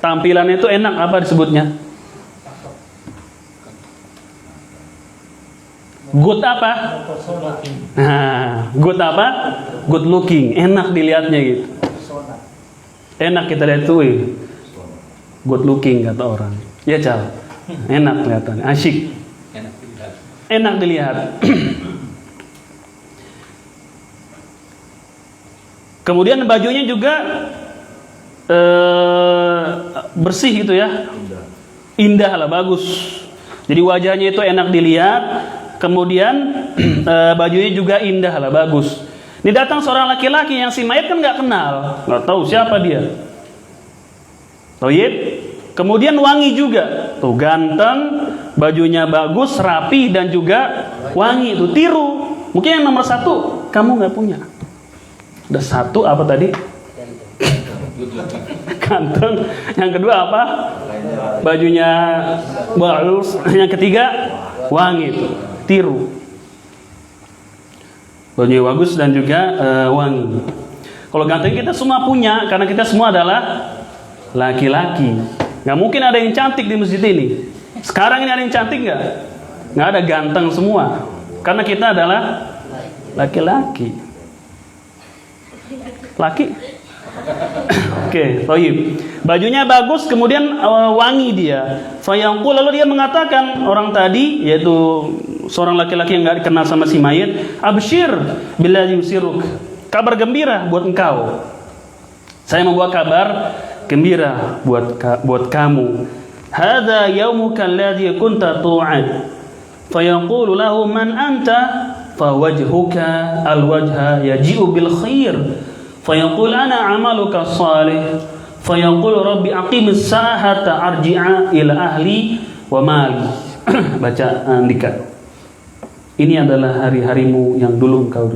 Tampilannya itu enak, apa disebutnya? Good apa? Nah, good apa? Good looking, enak dilihatnya gitu. Enak kita lihat tuh, good looking kata orang. Ya Cal, enak kelihatan, asyik, enak dilihat. Kemudian bajunya juga bersih gitu ya, indah lah, bagus. Jadi wajahnya itu enak dilihat. Kemudian bajunya juga indah lah, bagus. Ini datang seorang laki-laki yang si mayat kan nggak kenal, nggak tahu siapa dia. Toyib. Kemudian wangi juga, tuh ganteng, bajunya bagus, rapi dan juga wangi. Itu tiru. Mungkin yang nomor 1 kamu nggak punya. Udah 1 apa tadi? Ganteng. Yang kedua apa? Bajunya bagus. Yang ketiga wangi, itu tiru. Bajunya bagus dan juga wangi. Kalau ganteng kita semua punya, karena kita semua adalah laki-laki. Nggak mungkin ada yang cantik di masjid ini. Sekarang ini ada yang cantik nggak? Nggak ada, ganteng semua. Karena kita adalah laki-laki. Laki? Oke, toyib. Bajunya bagus, kemudian wangi dia. Fayaqul, lalu dia mengatakan, orang tadi, yaitu seorang laki-laki yang nggak dikenal sama si mayit, abshir billadzi yusiruk. Kabar gembira buat engkau. Saya membawa kabar gembira buat kamu. Hadza yaumuka alladzi kunta tu'ad. Fayaqulu lahu man anta? Fawajhuka alwajha yaji'u bil khair. Fayaqul ana amaluka salih. Fayaqul rabbi aqimis sa'ata arji'a ila ahli wa mali. Baca Andika. Ini adalah hari-harimu yang dulu engkau.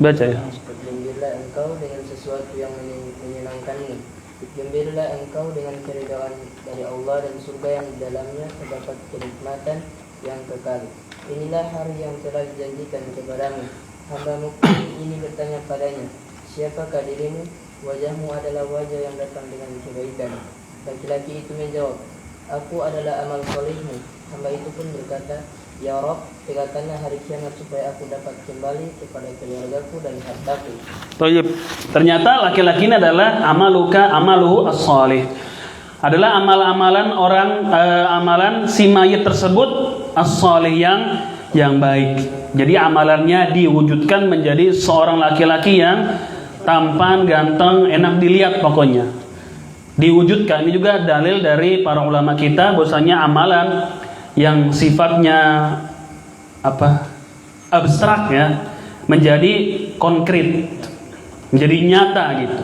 Baca ya. Bergembiralah engkau dengan sesuatu yang menyenangkanmu. Bergembiralah engkau dengan keridhaan dari Allah dan surga yang di dalamnya terdapat kenikmatan yang kekal. Inilah hari yang telah dijanjikan kepadamu. Hamba-Mu ini bertanya padanya, siapakah dirimu? Wajahmu adalah wajah yang datang dengan kebaikan. Laki-laki itu menjawab, aku adalah amal solehmu. Hamba itu pun berkata, ya Rabb, tegakkanlah hari kiamat supaya aku dapat kembali kepada keluargaku dan hartaku. Ternyata laki-laki ini adalah amaluhu as-salih. Adalah amalan amalan si mayit tersebut as-salih yang baik. Jadi amalannya diwujudkan menjadi seorang laki-laki yang tampan, ganteng, enak dilihat pokoknya. Diwujudkan. Ini juga dalil dari para ulama kita bahwasanya amalan yang sifatnya abstrak ya menjadi konkret, menjadi nyata gitu.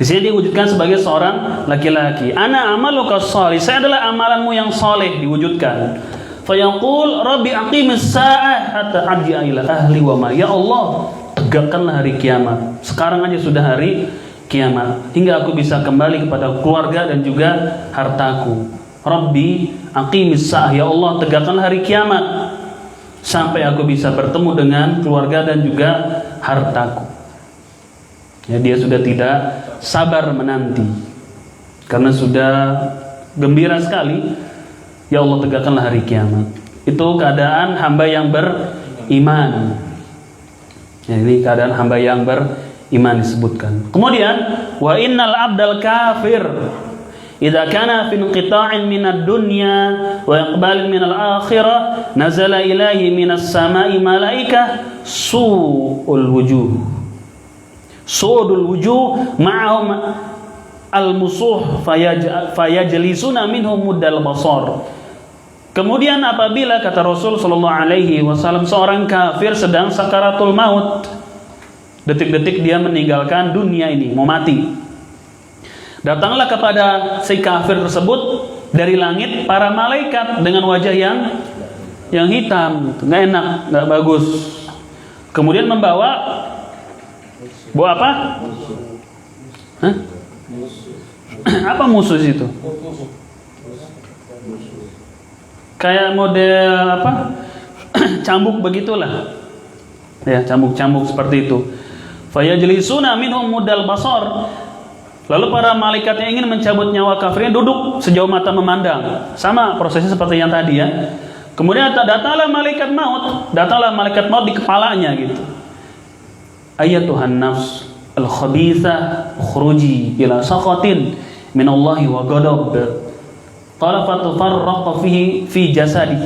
Di sini diwujudkan sebagai seorang laki-laki. Ana amaluka shalih, saya adalah amalanmu yang saleh, diwujudkan. Fayaqul rabbi aqimis sa'ah hatta arji'a ila ahli wa ma. Ya Allah, tegakkanlah hari kiamat. Sekarang aja sudah hari kiamat, hingga aku bisa kembali kepada keluarga dan juga hartaku. Rabbi aqimis sa'ah, ya Allah, tegakkanlah hari kiamat sampai aku bisa bertemu dengan keluarga dan juga hartaku. Ya, dia sudah tidak sabar menanti karena sudah gembira sekali. Ya Allah, tegakkanlah hari kiamat. Itu keadaan hamba yang beriman. Ya, ini keadaan hamba yang beriman disebutkan. Kemudian wa innal abdal kafir idza kana fi inqita'in minad dunya wa iqbalin minal akhirah nazala ilaihi minas sama'i malaikah su'ul wujuh ma'ahum al-musuh fayajlisuna minhum muddal basar. Kemudian apabila kata Rasul sallallahu alaihi wasallam seorang kafir sedang sakaratul maut, detik-detik dia meninggalkan dunia ini, mau mati. Datanglah kepada si kafir tersebut dari langit para malaikat dengan wajah yang hitam, gitu. Nggak enak, nggak bagus. Kemudian membawa apa? Hah? Apa musuh itu? Kayak model apa? Cambuk begitulah. Ya, cambuk-cambuk seperti itu. Fayajlisuna minhum mudal basar. Lalu para malaikat yang ingin mencabut nyawa kafirin duduk sejauh mata memandang. Sama prosesnya seperti yang tadi ya. Kemudian datanglah malaikat maut di kepalanya gitu. Ayatuhan nafs al-khabithah ukhruji ila sakhatin minallahi wa ghadab. Qala fatufarraqa fi jasadi.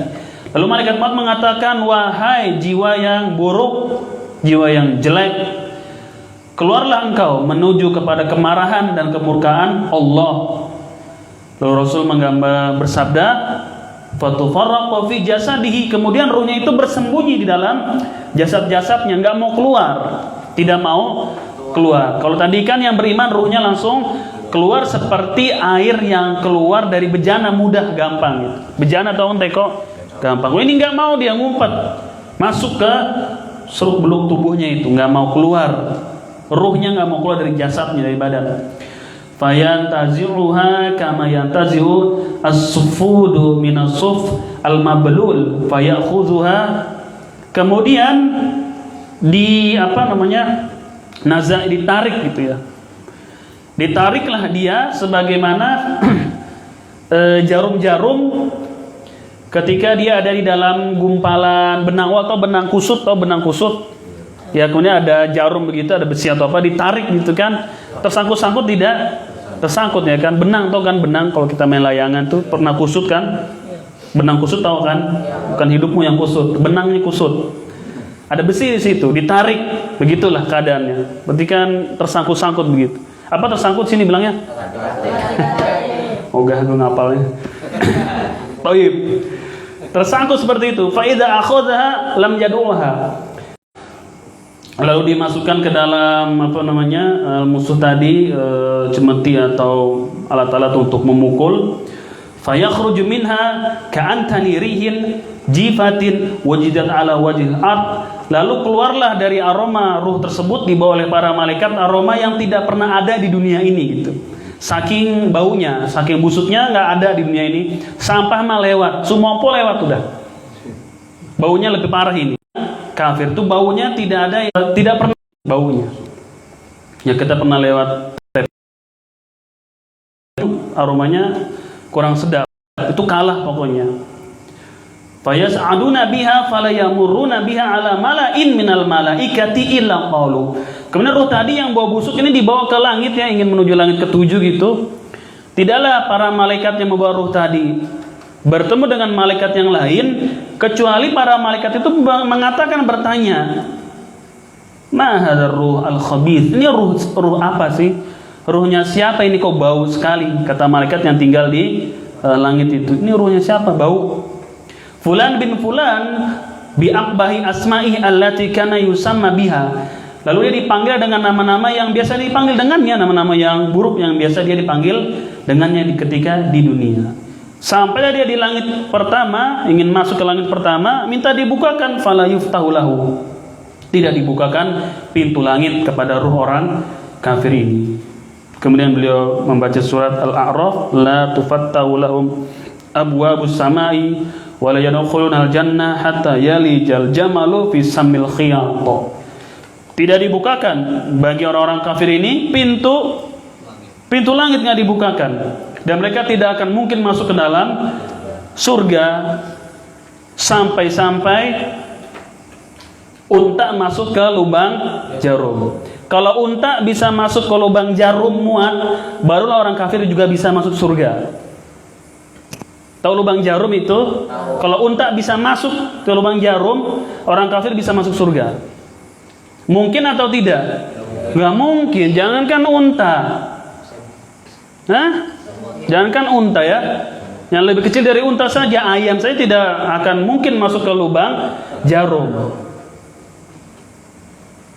Lalu malaikat maut mengatakan, wahai jiwa yang buruk, jiwa yang jelek, keluarlah engkau menuju kepada kemarahan dan kemurkaan Allah. Lalu Rasul bersabda, fatufarraqa fi jasadihi, kemudian ruhnya itu bersembunyi di dalam jasad-jasadnya, nggak mau keluar, tidak mau keluar. Kalau tadi kan yang beriman ruhnya langsung keluar seperti air yang keluar dari bejana, mudah, gampang gitu. Bejana atau teko gampang. Ini nggak mau, dia ngumpet masuk ke seluk beluk tubuhnya itu, nggak mau keluar. Ruhnya nggak mau keluar dari jasadnya, dari badan. Fayantazi'uha kama yantazi'u as-sufudu minasuf al-mablul fayakhudhuha. Kemudian ditarik gitu ya. Ditariklah dia sebagaimana jarum-jarum ketika dia ada di dalam gumpalan benang atau benang kusut ya, kemudian ada jarum begitu, ada besi atau apa, ditarik gitu kan, tersangkut-sangkut tidak tersangkut ya kan. Benang, tau kan benang, kalau kita main layangan tuh pernah kusut kan, benang kusut tau kan, bukan hidupmu yang kusut, benangnya kusut, ada besi di situ, ditarik, begitulah keadaannya. Berarti kan tersangkut-sangkut begitu. Apa tersangkut sini bilangnya? Ogah gue ngapalnya. Taib. Tersangkut seperti itu. Fa idza akhadha lam yad'uha. Lalu dimasukkan ke dalam musuh tadi, cemeti atau alat-alat untuk memukul. Fayakhruju minha ka'antani rihin jifatin wajidat ala wajhil ard. Lalu keluarlah dari aroma ruh tersebut dibawa oleh para malaikat aroma yang tidak pernah ada di dunia ini gitu. Saking baunya, saking busuknya, nggak ada di dunia ini. Sampah mah lewat, sumompo lewat udah. Baunya lebih parah ini. Kafir tuh baunya tidak pernah baunya. Ya kita pernah lewat, aromanya kurang sedap. Itu kalah pokoknya. Fayas'aduna biha falayamurruna biha ala mala'in minal malaikati illa qalu. Kemudian ruh tadi yang bau busuk ini dibawa ke langit ya, ingin menuju langit ketujuh gitu. Tidaklah para malaikat yang membawa ruh tadi bertemu dengan malaikat yang lain kecuali para malaikat itu mengatakan, bertanya, "Ma hadzal ruh al-khabith?" Ini ruh apa sih? Ruhnya siapa ini kok bau sekali? Kata malaikat yang tinggal di langit itu. Ini ruhnya siapa? Bau. Fulan bin fulan bi aqbahi asma'i allati kana yusamma biha. Lalu dia dipanggil dengan nama-nama yang biasa dipanggil dengannya, nama-nama yang buruk yang biasa dia dipanggil dengannya ketika di dunia. Sampai dia di langit pertama, ingin masuk ke langit pertama, minta dibukakan, fala yuftahu lahu. Tidak dibukakan pintu langit kepada ruh orang kafir ini. Kemudian beliau membaca surat Al-A'raf, la tufattahu lahum abwabus samai wa la yadkhuluna al-jannah hatta yalijal jamalu fi sammil khiyat. Tidak dibukakan bagi orang-orang kafir ini pintu langit nggak dibukakan, dan mereka tidak akan mungkin masuk ke dalam surga sampai unta masuk ke lubang jarum. Kalau unta bisa masuk ke lubang jarum muat, barulah orang kafir juga bisa masuk surga. Tahu lubang jarum itu? Kalau unta bisa masuk ke lubang jarum, orang kafir bisa masuk surga. Mungkin atau tidak? Nggak mungkin. Jangankan unta. Jangankan unta ya. Yang lebih kecil dari unta saja, ayam saya tidak akan mungkin masuk ke lubang jarum.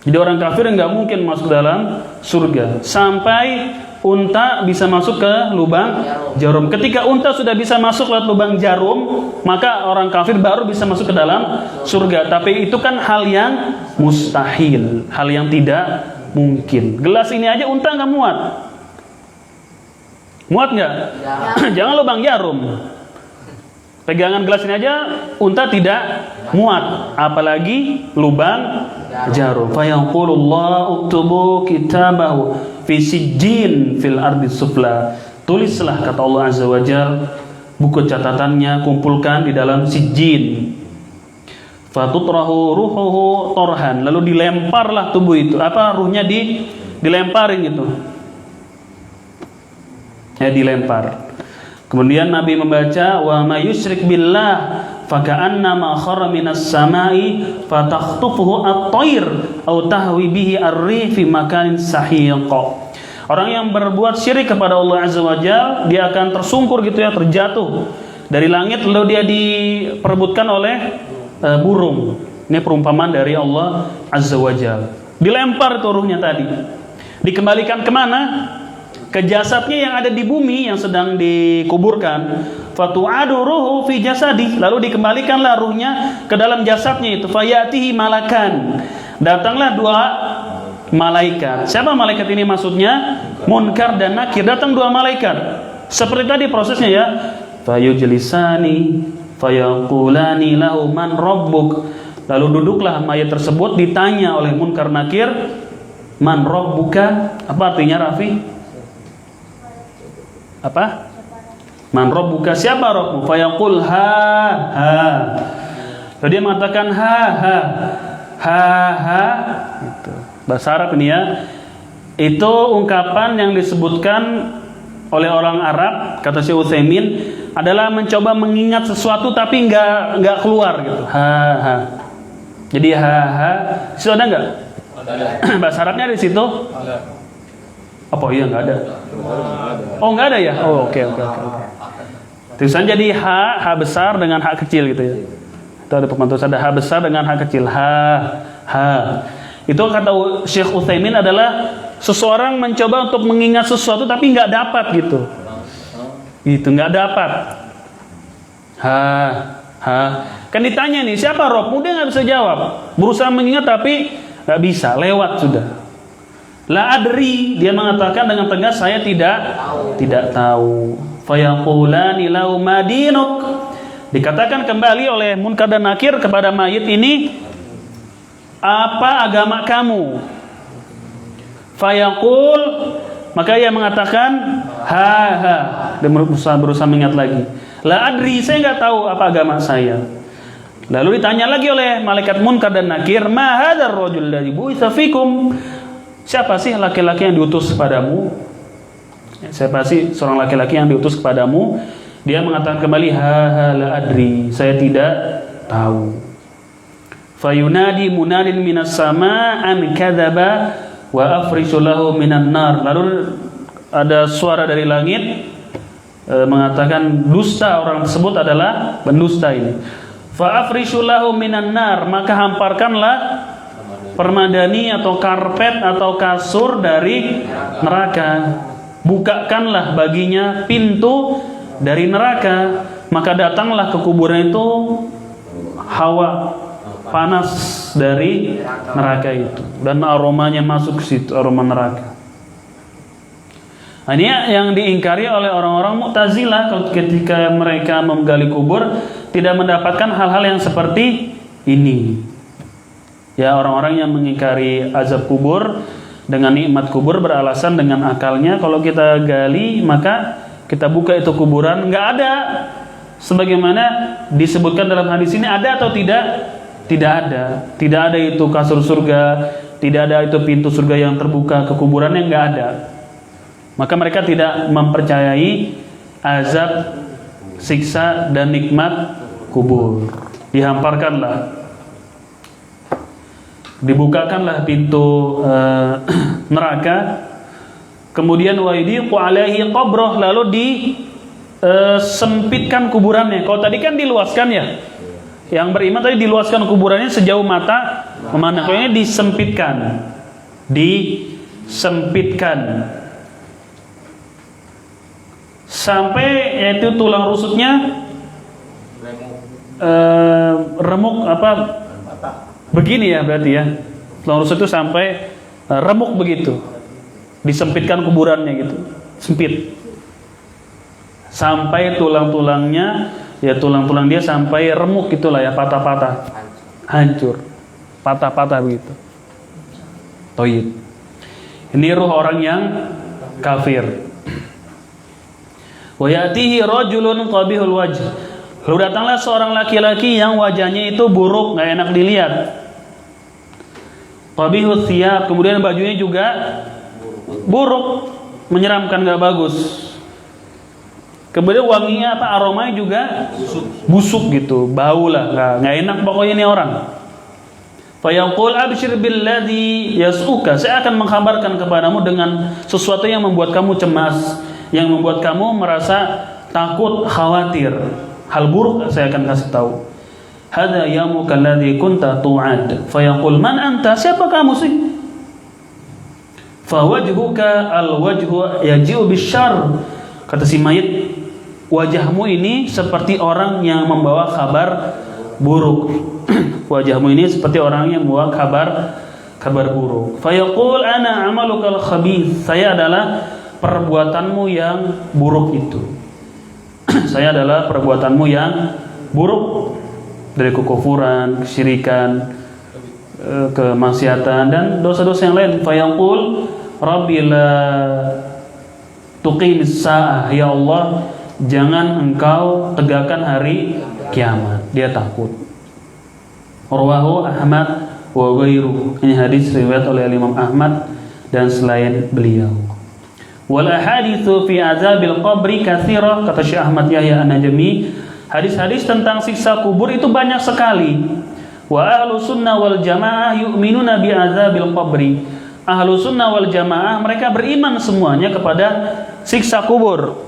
Jadi orang kafir nggak mungkin masuk dalam surga sampai unta bisa masuk ke lubang jarum. Ketika unta sudah bisa masuk lewat lubang jarum, maka orang kafir baru bisa masuk ke dalam surga. Tapi itu kan hal yang mustahil, hal yang tidak mungkin. Gelas ini aja unta nggak muat. Muat nggak? Jangan lubang jarum. Pegangan gelas ini aja unta tidak muat, apalagi lubang jarum. Fa yaqulullahu uktubu kitabahu fi sijjin fil ardi sufla. Tulislah, kata Allah Azza wa Jalla, buku catatannya kumpulkan di dalam sijjin. Fatutrahu ruhuhu torhan, lalu dilemparlah tubuh itu, ruhnya dilemparin gitu. Dilempar. Kemudian Nabi membaca wa may yusyrik billah faka'annama khara minas samai fatakhtufuhu at-tayr aw tahwi bihi ar-rih fi makanin sahiq. Orang yang berbuat syirik kepada Allah Azza wa Jalla, dia akan tersungkur gitu ya, terjatuh dari langit lalu dia diperebutkan oleh burung. Ini perumpamaan dari Allah Azza wa Jalla. Dilempar itu ruhnya tadi. Dikembalikan kemana? Ke jasadnya yang ada di bumi yang sedang dikuburkan. Fatu'adu ruhu fi jasadi, lalu dikembalikanlah ruhnya ke dalam jasadnya itu. Fayatihi malakan, datanglah dua malaikat. Siapa malaikat ini maksudnya? Munkar dan Nakir. Datang dua malaikat. Seperti tadi prosesnya ya. Fayujlisani fayaqulani lahu man rabbuk. Lalu duduklah mayat tersebut, ditanya oleh Munkar Nakir, man rabbuka? Apa artinya, Rafi? Apa? Man rabbuka, siapa Rabbmu? Fayaqul ha ha. Lalu dia mengatakan ha ha ha. Itu bahasa Arab ini ya. Itu ungkapan yang disebutkan oleh orang Arab, kata Syekh Utsaimin, adalah mencoba mengingat sesuatu tapi nggak keluar gitu. Ha ha. Jadi ha ha. Situ ada nggak? Ada. Bahasa Arabnya di situ? Ada. Apa iya nggak ada? Oh nggak ada ya? Oh oke. Tulisan jadi H besar dengan H kecil gitu ya. Itu ada pemantau, ada H besar dengan H kecil. H. Itu kata Syekh Utsaimin adalah seseorang mencoba untuk mengingat sesuatu tapi nggak dapat gitu. Gitu nggak dapat. Kan ditanya nih, siapa Rob? Dia nggak bisa jawab. Berusaha mengingat tapi nggak bisa, lewat sudah. La adri, dia mengatakan dengan tegas, saya tidak tahu. Fayaqulani lau madinuk. Dikatakan kembali oleh Munkar dan Nakir kepada mayit ini, apa agama kamu? Fayaqul, maka ia mengatakan ha. Dia berusaha mengingat lagi. La adri, saya nggak tahu apa agama saya. Lalu ditanya lagi oleh malaikat Munkar dan Nakir, ma hadzal rajul ladzi bu'itsa fikum? Siapa sih laki-laki yang diutus kepadamu? Siapa sih seorang laki-laki yang diutus kepadamu? Dia mengatakan kembali, ha la adri, saya tidak tahu. Fayunadi munadin minas sama an kadzaba wa afrishu lahu minan nar. Lalu ada suara dari langit mengatakan dusta orang tersebut adalah pendusta ini. Fa afrishu lahu minan nar, maka hamparkanlah permadani atau karpet atau kasur dari neraka. Bukakanlah baginya pintu dari neraka, maka datanglah ke kuburan itu hawa panas dari neraka itu dan aromanya masuk ke situ, aroma neraka. Nah, ini yang diingkari oleh orang-orang Mu'tazilah ketika mereka menggali kubur, tidak mendapatkan hal-hal yang seperti ini. Ya, orang-orang yang mengingkari azab kubur dengan nikmat kubur beralasan dengan akalnya, kalau kita gali maka kita buka itu kuburan, nggak ada sebagaimana disebutkan dalam hadis ini. Ada atau tidak? Tidak ada. Tidak ada itu kasur surga, tidak ada itu pintu surga yang terbuka ke kuburannya, nggak ada. Maka mereka tidak mempercayai azab, siksa dan nikmat kubur. Dihamparkanlah, dibukakanlah pintu neraka, kemudian waidiqu alaihi qabrah, lalu disempitkan kuburannya. Kalau tadi kan diluaskan ya, yang beriman tadi diluaskan kuburannya sejauh mata memandang. Kalau ini disempitkan. sampai yaitu tulang rusuknya remuk apa begini ya, berarti ya tulang rusuk itu sampai remuk begitu, disempitkan kuburannya gitu, sempit sampai tulang-tulangnya ya, tulang-tulang dia sampai remuk gitulah ya, patah-patah, hancur, patah-patah begitu. Toyib. Ini ruh orang yang kafir. Wa yatihi rajulun qabihul wajh. Lalu datanglah seorang laki-laki yang wajahnya itu buruk, nggak enak dilihat. Qabihul thiyab, kemudian bajunya juga buruk, menyeramkan, nggak bagus. Kemudian wanginya apa, aromanya juga busuk gitu, bau lah, nggak enak pokoknya ini orang. Fayaqul abshir billadhi yas'uka, saya akan mengkabarkan kepadamu dengan sesuatu yang membuat kamu cemas, yang membuat kamu merasa takut, khawatir. Hal buruk saya akan kasih tahu. Hadza yamuka alladhi kunta tu'ad. Fayaqul man anta, siapa kamu sih? Fawajhuka alwajhu yaji'u bisyarr. Kata si mayit, wajahmu ini seperti orang yang membawa kabar buruk. Wajahmu ini seperti orang yang membawa kabar buruk. Fayaqul ana amalukal khabith, saya adalah perbuatanmu yang buruk itu. Saya adalah perbuatanmu yang buruk, dari kekufuran, kesyirikan, kemaksiatan dan dosa-dosa yang lain. Fayaqul rabbi la tuqimis sa'ah, ya Allah jangan engkau tegakkan hari kiamat. Dia takut. Rawahu Ahmad wa ghairuhu. Ini hadis riwayat oleh Imam Ahmad dan selain beliau. Wal ahaditsu fi azabil qabri katsirah, kata Syekh Ahmad Yahya An-Najmi, hadis-hadis tentang siksa kubur itu banyak sekali. Wa ahlus sunnah wal jamaah yu'minuna bi azabil qabri. Ahlus sunnah wal jamaah mereka beriman semuanya kepada siksa kubur.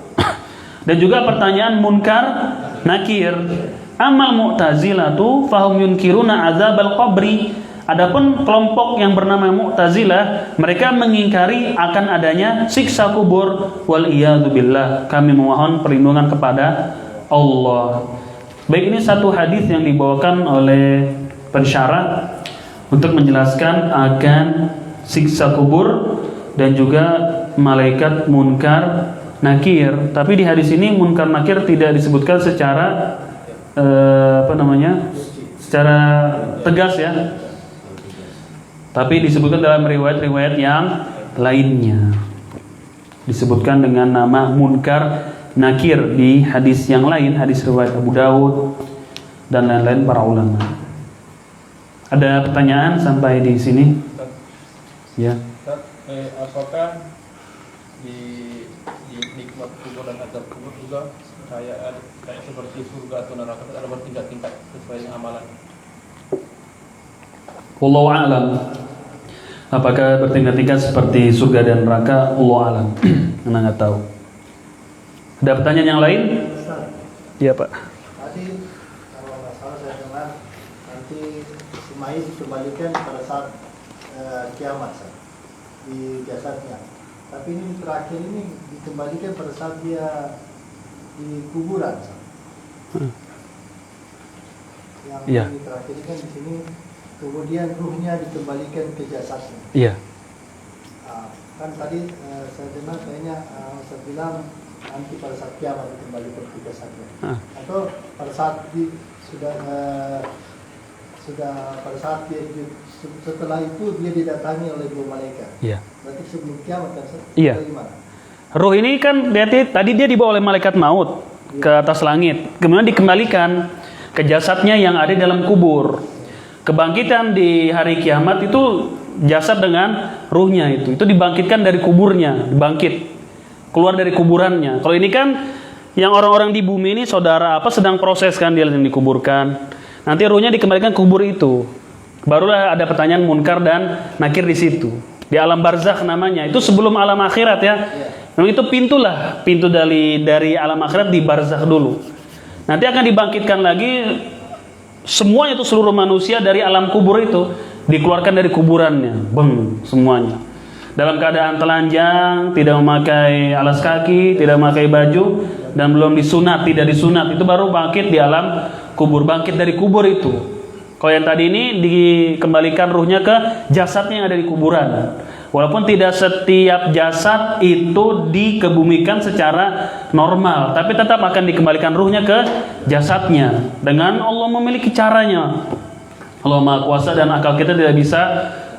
Dan juga pertanyaan munkar nakir. Amal mu'tazilatu fahum yunkiruna azabal qabri. Adapun kelompok yang bernama Mu'tazilah, mereka mengingkari akan adanya siksa kubur. Wal iyadu billah, kami memohon perlindungan kepada Allah. Baik, ini satu hadis yang dibawakan oleh pensyarah untuk menjelaskan akan siksa kubur dan juga malaikat munkar nakir. Tapi di hadis ini munkar nakir tidak disebutkan secara secara tegas ya. Tapi disebutkan dalam riwayat-riwayat yang lainnya. Disebutkan dengan nama munkar nakir di hadis yang lain, hadis riwayat Abu Dawud dan lain-lain para ulama. Ada pertanyaan sampai di sini? Ya. Apakah di nikmat kubur dan azab kubur juga kayak seperti surga atau neraka, ada bertingkat-tingkat sesuai dengan amalan? Wallahu a'lam. Apakah bertingkat-tingkat seperti surga dan neraka? Wallahu a'lam. Karena nggak tahu. Ada pertanyaan yang lain? Iya Pak. Tadi kalau nggak salah saya dengar nanti si mayit dikembalikan pada saat kiamat di jasadnya. Tapi ini terakhir ini dikembalikan pada saat dia di kuburan. Yang ini terakhir ini kan di sini. Kemudian ruhnya dikembalikan ke jasadnya. Iya. Kan tadi saya dengar kayaknya saya bilang nanti pada saat kiamat dikembalikan ke jasadnya. Atau pada saat sudah pada saat dia setelah itu dia didatangi oleh dua malaikat. Iya. Berarti sebelum kiamat kan? Iya. Ruh ini kan tadi dia dibawa oleh malaikat maut ke atas langit, kemudian dikembalikan ke jasadnya yang ada dalam kubur. Kebangkitan di hari kiamat itu jasad dengan ruhnya itu dibangkitkan dari kuburnya, dibangkit keluar dari kuburannya. Kalau ini kan yang orang-orang di bumi ini saudara sedang proses kan, dia yang dikuburkan. Nanti ruhnya dikembalikan ke kubur itu. Barulah ada pertanyaan munkar dan nakir di situ. Di alam barzakh namanya. Itu sebelum alam akhirat ya. Memang itu pintu dari alam akhirat di barzakh dulu. Nanti akan dibangkitkan lagi semuanya itu, seluruh manusia dari alam kubur itu dikeluarkan dari kuburannya, semuanya. dalam keadaan telanjang, tidak memakai alas kaki, tidak memakai baju, dan belum disunat, tidak disunat, itu baru bangkit di alam kubur, bangkit dari kubur itu. Kalau yang tadi ini dikembalikan ruhnya ke jasadnya yang ada di kuburan. Walaupun tidak setiap jasad itu dikebumikan secara normal, tapi tetap akan dikembalikan ruhnya ke jasadnya. Dengan Allah memiliki caranya. Allah Maha Kuasa dan akal kita tidak bisa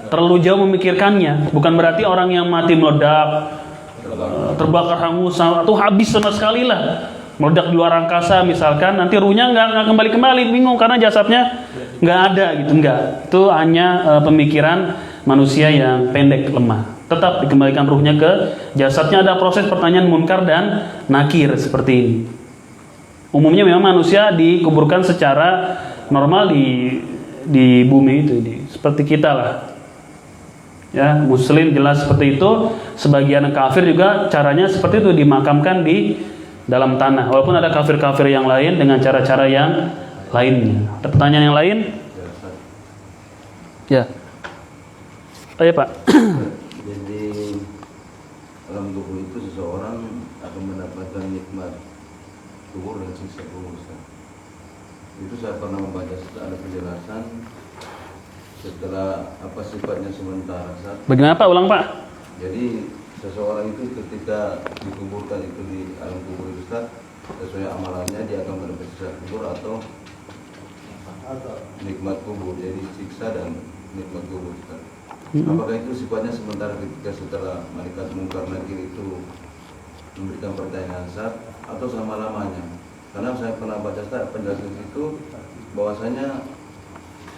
terlalu jauh memikirkannya. Bukan berarti orang yang mati meledak, terbakar hangus atau habis sama sekali lah, meledak di luar angkasa misalkan, nanti ruhnya nggak kembali, bingung karena jasadnya nggak ada gitu, nggak. Itu hanya pemikiran manusia yang pendek, lemah. Tetap dikembalikan ruhnya ke jasadnya. Ada proses pertanyaan munkar dan nakir seperti ini. Umumnya memang manusia dikuburkan secara normal di bumi itu, seperti kita lah. Ya, muslim jelas seperti itu. Sebagian kafir juga caranya seperti itu, dimakamkan di dalam tanah. Walaupun ada kafir-kafir yang lain dengan cara-cara yang lainnya. Ada pertanyaan yang lain? Ya. Oh ya Pak. Jadi alam kubur itu seseorang akan mendapatkan nikmat kubur dan siksa kubur. Itu saya pernah membaca ada penjelasan setelah apa sifatnya sementara. Bagaimana Pak? Ulang Pak. Jadi seseorang itu ketika dikuburkan itu di alam kubur itu Ustaz, sesuai amalannya dia akan mendapat siksa kubur atau nikmat kubur. Jadi siksa dan nikmat kubur Ustaz. Apakah itu sifatnya sementara ketika setelah malaikat mungkar nakir itu memberikan pertanyaan Ustaz, atau selama-lamanya? Karena saya pernah baca Ustaz penjelasan itu bahwasanya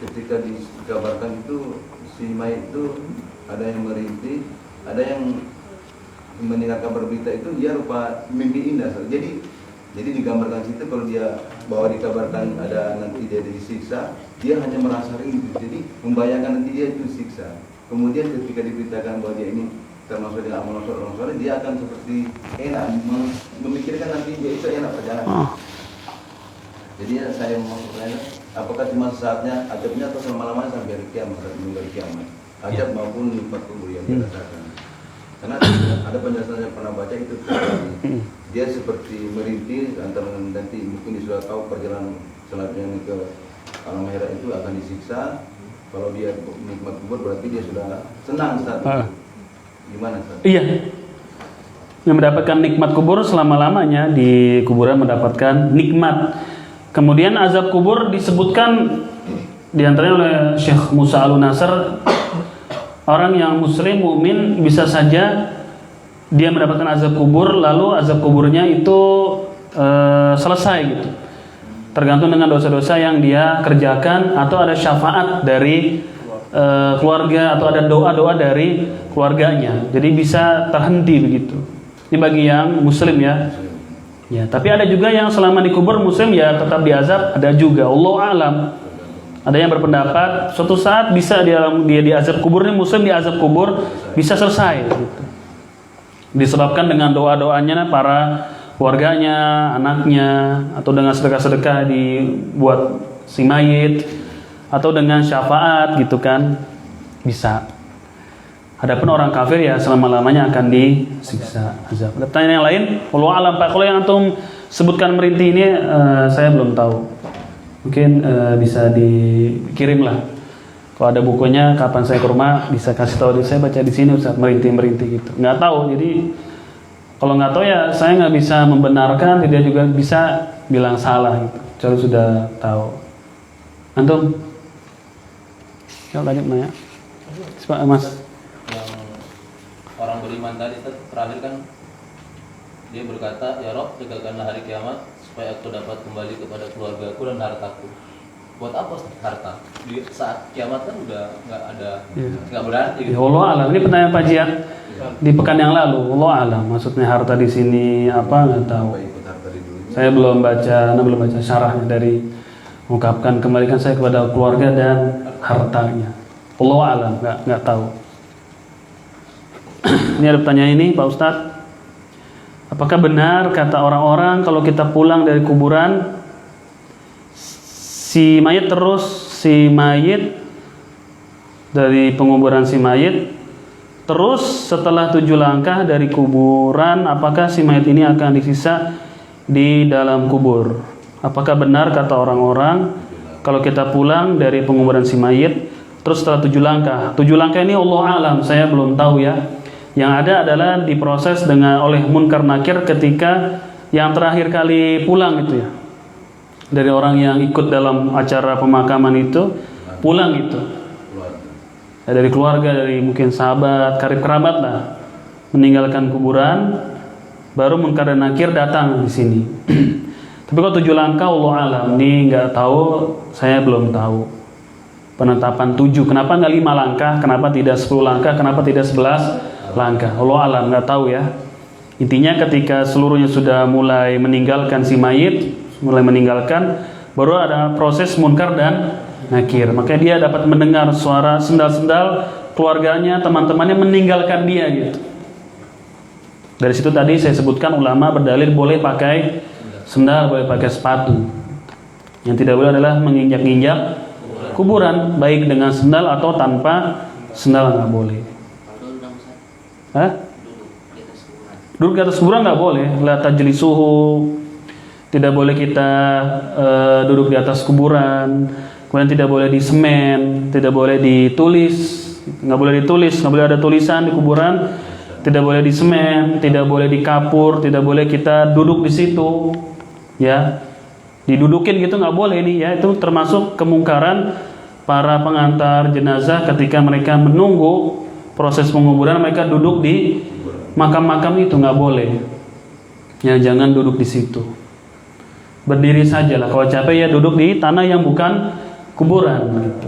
ketika dikabarkan itu si mayit itu ada yang merintih, ada yang mendengar kabar berita itu dia rupa mimpi indah. Jadi digambarkan situ kalau dia bahwa dikabarkan ada nanti dia disiksa, dia hanya merasa rindu. Jadi membayangkan nanti dia itu siksa. Kemudian ketika diberitakan bahwa dia ini termasuk dengan amal soleh, dia akan seperti enak memikirkan nanti dia itu enak perjalanan. Jadi saya mau bertanya, apakah cuma saatnya ajabnya atau selama-lamanya sampai hari kiamat, sampai kiamat? Ajab maupun nikmat kubur yang dirasakan. Karena ada penjelasan yang pernah baca itu dia seperti merintih antara nanti mungkin sudah tahu perjalanan selanjutnya ke alam akhirat itu akan disiksa. Kalau dia nikmat kubur berarti dia sudah senang saat itu. Gimana Ustaz? Iya. Yang mendapatkan nikmat kubur selama-lamanya di kuburan mendapatkan nikmat. Kemudian azab kubur disebutkan diantaranya oleh Syekh Musa Al-Nasr, orang yang muslim mukmin bisa saja dia mendapatkan azab kubur lalu azab kuburnya itu selesai gitu. Tergantung dengan dosa-dosa yang dia kerjakan atau ada syafaat dari keluarga atau ada doa-doa dari keluarganya. Jadi bisa terhenti begitu. Ini bagi yang muslim ya. Ya, tapi ada juga yang selama dikubur muslim ya tetap diazab, ada juga. Allah alam. Ada yang berpendapat suatu saat bisa dia diazab kubur, ini muslim diazab kubur bisa selesai gitu. Disebabkan dengan doa-doanya para keluarganya, anaknya, atau dengan sedekah-sedekah dibuat si mayit, atau dengan syafaat gitu kan, bisa. Adapun orang kafir ya selama-lamanya akan disiksa azab. Ada pertanyaan yang lain? Wallahu alam Pak. Kalau yang antum sebutkan merintih ini saya belum tahu. Mungkin bisa dikirim lah. Kalau ada bukunya kapan saya ke rumah bisa kasih tahu. Saya baca di sini Ustaz merintih gitu. Nggak tahu. Jadi kalau nggak tahu ya saya nggak bisa membenarkan, tidak juga bisa bilang salah gitu. Kalau sudah tahu. Antum? Coba lanjut nanya. Mas. Yang orang beriman tadi terakhir kan dia berkata, ya Rob, tegakkanlah hari kiamat supaya aku dapat kembali kepada keluargaku dan hartaku. Buat apa harta? Di saat kiamat kan udah nggak ada, nggak berarti. Gitu. Ya Allah alam. Ini pertanyaan Pak Jian di pekan yang lalu. Allah alam. Maksudnya harta di sini apa nggak tahu. Saya belum baca syarahnya dari mengungkapkan kembalikan saya kepada keluarga dan hartanya. Allah alam. Nggak tahu. Ini ada pertanyaan ini Pak Ustadz. Apakah benar kata orang-orang kalau kita pulang dari kuburan si mayit dari penguburan si mayit Terus setelah 7 langkah dari kuburan, apakah si mayat ini akan disiksa di dalam kubur? Apakah benar kata orang-orang kalau kita pulang dari penguburan si mayit, terus setelah 7 langkah? 7 langkah ini Allah alam, saya belum tahu ya. Yang ada adalah diproses oleh munkar nakir ketika yang terakhir kali pulang itu ya. Dari orang yang ikut dalam acara pemakaman itu, pulang itu. Dari keluarga, dari mungkin sahabat, karib kerabat lah, meninggalkan kuburan, baru munkar dan nakir datang di sini. Tapi kalau 7 langkah Allah alam, ini nggak tahu, saya belum tahu penetapan 7. Kenapa nggak 5 langkah? Kenapa tidak 10 langkah? Kenapa tidak 11 langkah? Allah alam, nggak tahu ya. Intinya ketika seluruhnya sudah mulai meninggalkan si mayit, mulai meninggalkan, baru ada proses munkar dan nakir. Makanya dia dapat mendengar suara sendal-sendal keluarganya, teman-temannya meninggalkan dia gitu. Dari situ tadi saya sebutkan ulama berdalil boleh pakai sendal, boleh pakai sepatu. Yang tidak boleh adalah menginjak-injak kuburan, baik dengan sendal atau tanpa sendal, nggak boleh. Hah? Duduk di atas kuburan nggak boleh. La tajlisuhu, tidak boleh kita duduk di atas kuburan. Kemudian tidak boleh di semen, tidak boleh ditulis, nggak boleh ditulis, nggak boleh ada tulisan di kuburan, tidak boleh di semen, tidak boleh di kapur, tidak boleh kita duduk di situ, ya, didudukin gitu nggak boleh ini ya. Itu termasuk kemungkaran para pengantar jenazah ketika mereka menunggu proses penguburan, mereka duduk di makam-makam itu nggak boleh, ya, jangan duduk di situ. Berdiri sajalah, kalau capek ya duduk di tanah yang bukan kuburan gitu.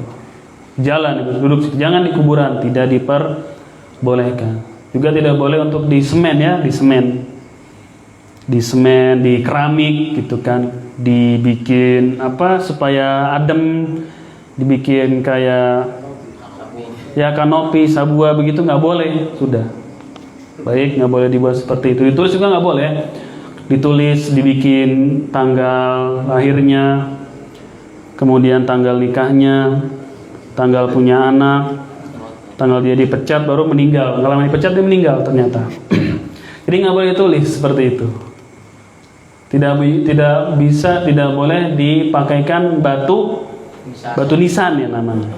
Jalan duduk, jangan di kuburan, tidak diperbolehkan. Juga tidak boleh untuk di semen ya, di semen, di keramik gitu kan, dibikin apa supaya adem, dibikin kayak ya kanopi, sabua begitu nggak boleh, sudah. Baik, nggak boleh dibuat seperti itu. Ditulis juga nggak boleh. Ditulis, dibikin tanggal lahirnya, kemudian tanggal nikahnya, tanggal punya anak, tanggal dia dipecat baru meninggal. Kalau dipecat dia meninggal ternyata. Jadi nggak boleh ditulis seperti itu. Tidak bisa, tidak boleh dipakaikan batu nisan ya namanya.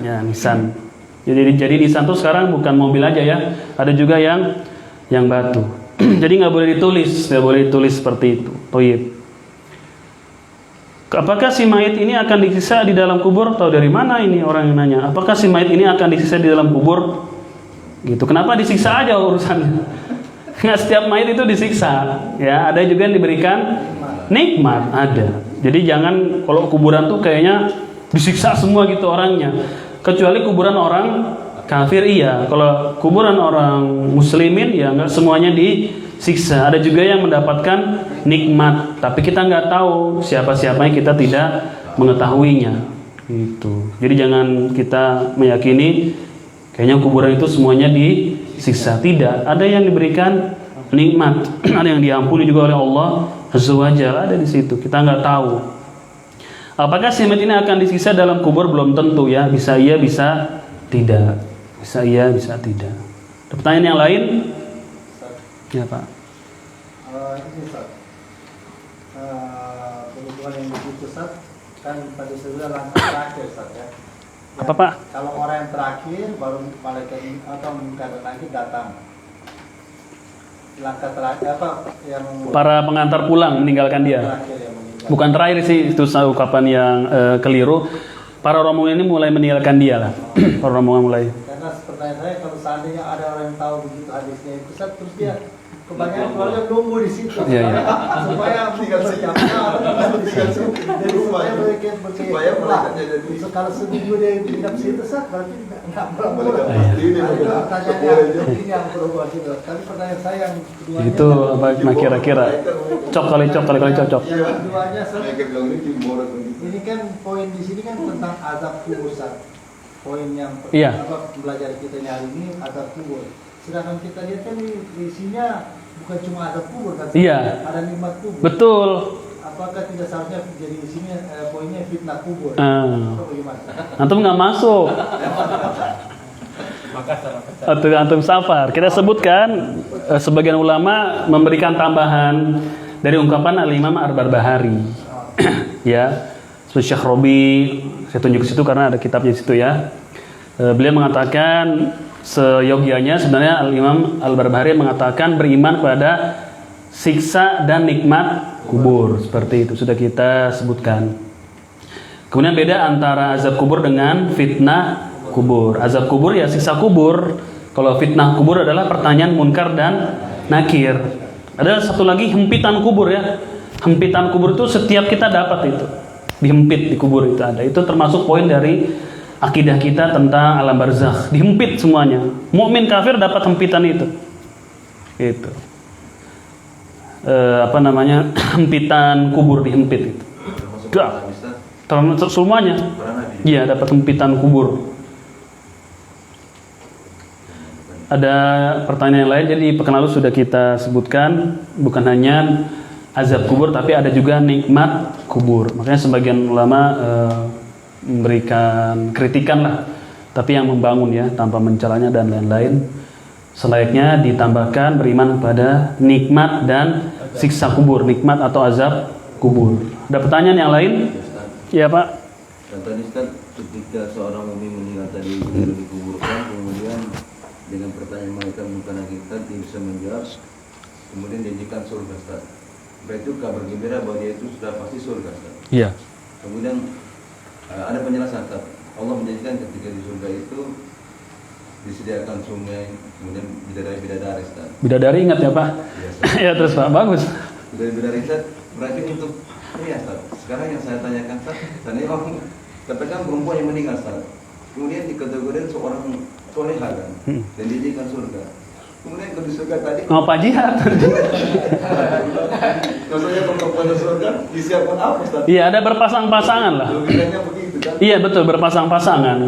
Ya, nisan. Jadi nisan tuh sekarang bukan mobil aja ya, ada juga yang batu. Jadi nggak boleh ditulis, nggak boleh ditulis seperti itu. Toyib. Apakah si mayit ini akan disiksa di dalam kubur? Tahu dari mana ini orang yang nanya? Apakah si mayit ini akan disiksa di dalam kubur? Gitu. Kenapa disiksa aja urusannya? Nggak setiap mayit itu disiksa. Ya, ada juga yang diberikan nikmat, ada. Jadi jangan kalau kuburan tuh kayaknya disiksa semua gitu orangnya. Kecuali kuburan orang kafir iya. Kalau kuburan orang muslimin ya nggak semuanya disiksa. Ada juga yang mendapatkan nikmat, tapi kita nggak tahu siapa-siapanya, kita tidak mengetahuinya. Gitu. Jadi jangan kita meyakini kayaknya kuburan itu semuanya disiksa. Tidak. Ada yang diberikan nikmat, ada yang diampuni juga oleh Allah Azza wa Jalla, ada di situ. Kita nggak tahu. Apakah si mayit ini akan disiksa dalam kubur? Belum tentu ya. Bisa iya, bisa tidak. Bisa iya, bisa tidak. Ada pertanyaan yang lain? Ya Pak. Ini Ustaz. Berhubungan yang begitu Ustaz, kan tadi sudah langkah terakhir Ustaz ya. Apa Pak? Kalau orang yang terakhir baru malaikat atau munkar dan nakir datang. Langkah terakhir apa yang Para pengantar pulang meninggalkan dia. terakhir yang meninggal. Bukan terakhir sih, itu ungkapan yang keliru. Para rombongan ini mulai meninggalkan dia lah. Para rombongan mulai. Karena pertanyaan saya, kalau seandainya ada orang yang tahu begitu hadisnya itu Ustaz, terus dia kebanyakan keluarga nunggu di situ supaya tinggal siapnya atau di situ. Jadi supaya mereka berkata kalau seminggu dia pindah ke situ Ustaz, berarti nggak pulang. Itu pertanyaan ini yang berubah gitu. Tapi pertanyaan saya yang kedua Itu apa kira-kira? Cok kali cocok. Keduanya ini kan poin di sini kan tentang azab kubur Ustaz. Poin yang apa belajar kita hari ini azab kubur. Sedangkan kita lihat kan isinya bukan cuma azab kubur kan, ada nikmat kubur. Betul. Apakah tidak seharusnya jadi isinya poinnya fitnah kubur? Atau bagaimana? Antum nggak masuk. Makassar. Atau antum safar. Kita sebutkan sebagian ulama memberikan tambahan dari ungkapan Al-Imam Ar-Barbahari. Ya, seperti Syekh Robi, saya tunjuk ke situ karena ada kitabnya di situ ya. Beliau mengatakan seyogianya sebenarnya Al-Imam Al-Barbahari mengatakan beriman pada siksa dan nikmat kubur, seperti itu sudah kita sebutkan. Kemudian beda antara azab kubur dengan fitnah kubur. Azab kubur ya siksa kubur. Kalau fitnah kubur adalah pertanyaan munkar dan nakir. Ada satu lagi hempitan kubur ya. Hempitan kubur itu setiap kita dapat itu. Dihempit di kubur itu ada. Itu termasuk poin dari akidah kita tentang alam barzakh. Dihempit semuanya. Mukmin kafir dapat hempitan itu. Itu. Hempitan kubur dihempit itu. Termasuk semuanya. Iya, dapat hempitan kubur. Ada pertanyaan yang lain, jadi pekan lalu sudah kita sebutkan bukan hanya azab kubur tapi ada juga nikmat kubur. Makanya sebagian ulama memberikan kritikan lah, tapi yang membangun ya, tanpa mencelanya dan lain-lain. Selayaknya ditambahkan beriman pada nikmat dan siksa kubur, nikmat atau azab kubur. Ada pertanyaan yang lain? Ya Pak. Contohnya Ustaz, ketika seorang mukmin meninggal tadi dikuburkan, kemudian dengan pertanyaan mereka bukan kita dia bisa menjawab, kemudian dijanjikan surga Ustaz. Berarti kabar gembira bahwa dia itu sudah pasti surga Ustaz. Iya. Kemudian ada penjelasan Ustaz. Allah menjanjikan ketika di surga itu disediakan sungai, kemudian bidadari Ustaz. Bidadari ingat ya Pak? Iya, Ya terus Pak, bagus. Bidadari Ustaz, berarti untuk ini ya Ustaz. Sekarang yang saya tanyakan Ustaz, tadi orang katakan perempuan yang meninggal Ustaz, kemudian dikategorikan seorang soleha kan, dan dijadikan surga. Kemudian ke surga tadi Mau Pak Jihad? maksudnya perempuan surga disiapkan apa Ustaz? Iya, ada berpasang-pasangan lah. Logikanya begitu kan? Iya betul, berpasang-pasangan.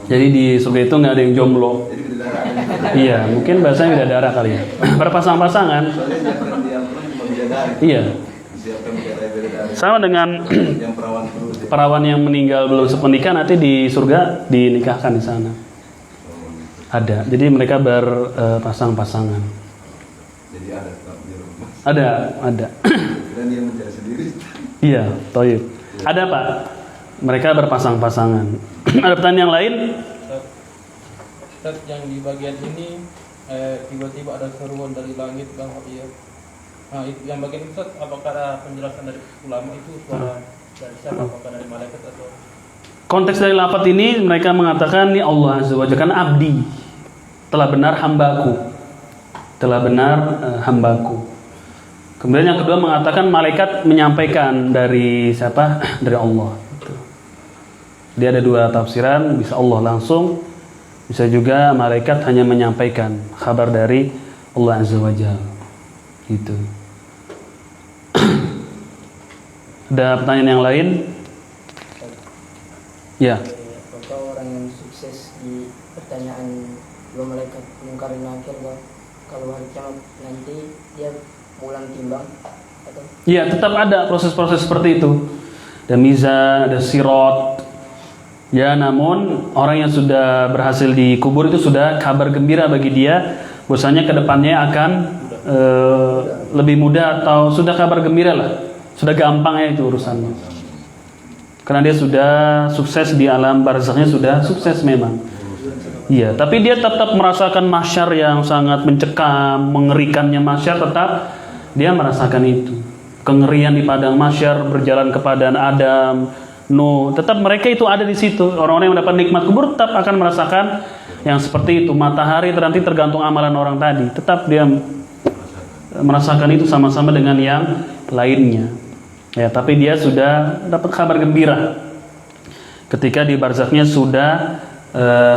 Jadi di surga itu nggak ada yang jomblo. Jadi bidadari. Iya, mungkin bahasanya bidadara kali ya. Berpasang-pasangan. Soalnya siapkan dia cuma bidadari. Iya. Disiapkan bidadari. Sama dengan Yang perawan terus. Ya. perawan yang meninggal belum sepernikah nanti di surga dinikahkan di sana. Ada. Jadi mereka berpasang-pasangan. Jadi ada tetap di rumah. Ada. Dan dia mencari sendiri. Iya, toib. Ada Pak. Mereka berpasang-pasangan. Ada pertanyaan yang lain? Ustaz, yang di bagian ini tiba-tiba ada seruan dari langit bang, iya. Nah itu yang bagian Ustaz, apakah ada penjelasan dari ulama itu suara dari siapa? Apakah dari malaikat atau? Konteks dari lafaz ini mereka mengatakan ni Allah Azza wa Jalla kan abdi. Telah benar hambaku. Telah benar hambaku. Kemudian yang kedua mengatakan malaikat menyampaikan dari siapa? Dari Allah. Dia ada dua tafsiran, bisa Allah langsung, bisa juga malaikat hanya menyampaikan kabar dari Allah Azza wa Jalla. Gitu. Ada pertanyaan yang lain? Ya. Apakah orang yang sukses di pertanyaan dua malaikat mungkar dan nakir, kalau hari kiamat nanti dia pulang timbang atau? Iya, tetap ada proses-proses seperti itu. Ada mizan, ada sirat. Ya, namun orang yang sudah berhasil dikubur itu sudah kabar gembira bagi dia, bahwasanya kedepannya akan lebih mudah atau sudah kabar gembira lah, sudah gampangnya itu urusannya. Karena dia sudah sukses di alam barzakhnya, sudah sukses memang. Iya, tapi dia tetap merasakan mahsyar yang sangat mencekam, mengerikannya mahsyar, tetap dia merasakan itu. Kengerian di padang mahsyar, berjalan ke padang Adam, Nuh, tetap mereka itu ada di situ. Orang-orang yang mendapat nikmat kubur tetap akan merasakan yang seperti itu. Matahari nanti tergantung amalan orang tadi. Tetap dia merasakan itu sama-sama dengan yang lainnya. Ya, tapi dia sudah dapat kabar gembira ketika di barzakhnya sudah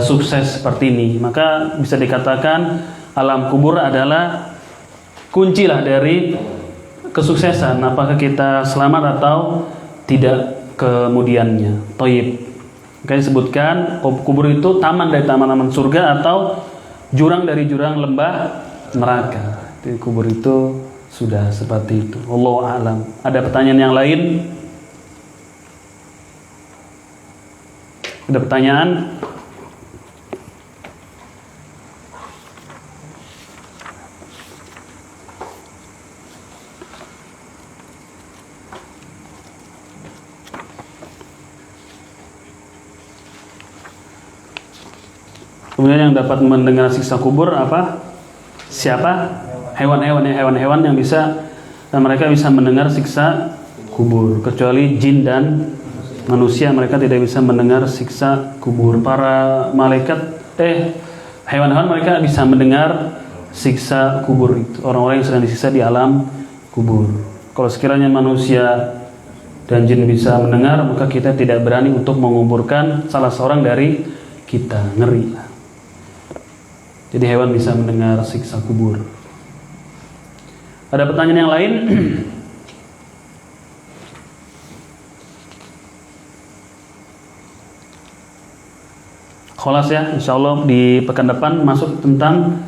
sukses seperti ini. Maka bisa dikatakan alam kubur adalah kuncilah dari kesuksesan. Apakah kita selamat atau tidak kemudiannya. Thayyib. Makanya disebutkan kubur itu taman dari taman-taman surga atau jurang dari jurang lembah neraka. Di kubur itu sudah seperti itu. Wallahu a'lam. Ada pertanyaan yang lain? Ada pertanyaan? Kemudian yang dapat mendengar siksa kubur apa? Siapa? Hewan-hewan ya, hewan-hewan yang bisa dan mereka bisa mendengar siksa kubur. Kecuali jin dan manusia, mereka tidak bisa mendengar siksa kubur. Para malaikat hewan-hewan mereka bisa mendengar siksa kubur itu. Orang-orang yang sedang disiksa di alam kubur. Kalau sekiranya manusia dan jin bisa mendengar, maka kita tidak berani untuk menguburkan salah seorang dari kita. Ngeri. Jadi hewan bisa mendengar siksa kubur. Ada pertanyaan yang lain? Kholas ya, insya Allah di pekan depan masuk tentang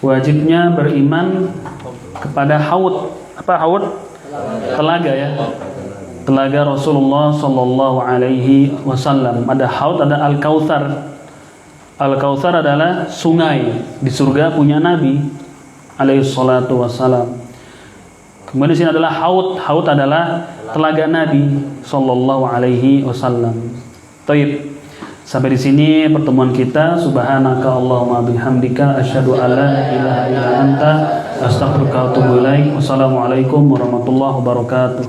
wajibnya beriman kepada haud. Apa haud? Telaga ya. Telaga Rasulullah Sallallahu Alaihi Wasallam. Ada haud, ada Al-Kautsar. Al-Kautsar adalah sungai di surga punya Nabi alaihi salatu wassalam. Kemudian di sini adalah haud. Haud adalah telaga Nabi Sallallahu Alaihi Wasallam. Taib. Sampai di sini pertemuan kita. Subhanaka Allahumma bihamdika asyhadu an la ilaha illa anta astaghfiruka wa atubu ilaik. Wassalamualaikum warahmatullahi wabarakatuh.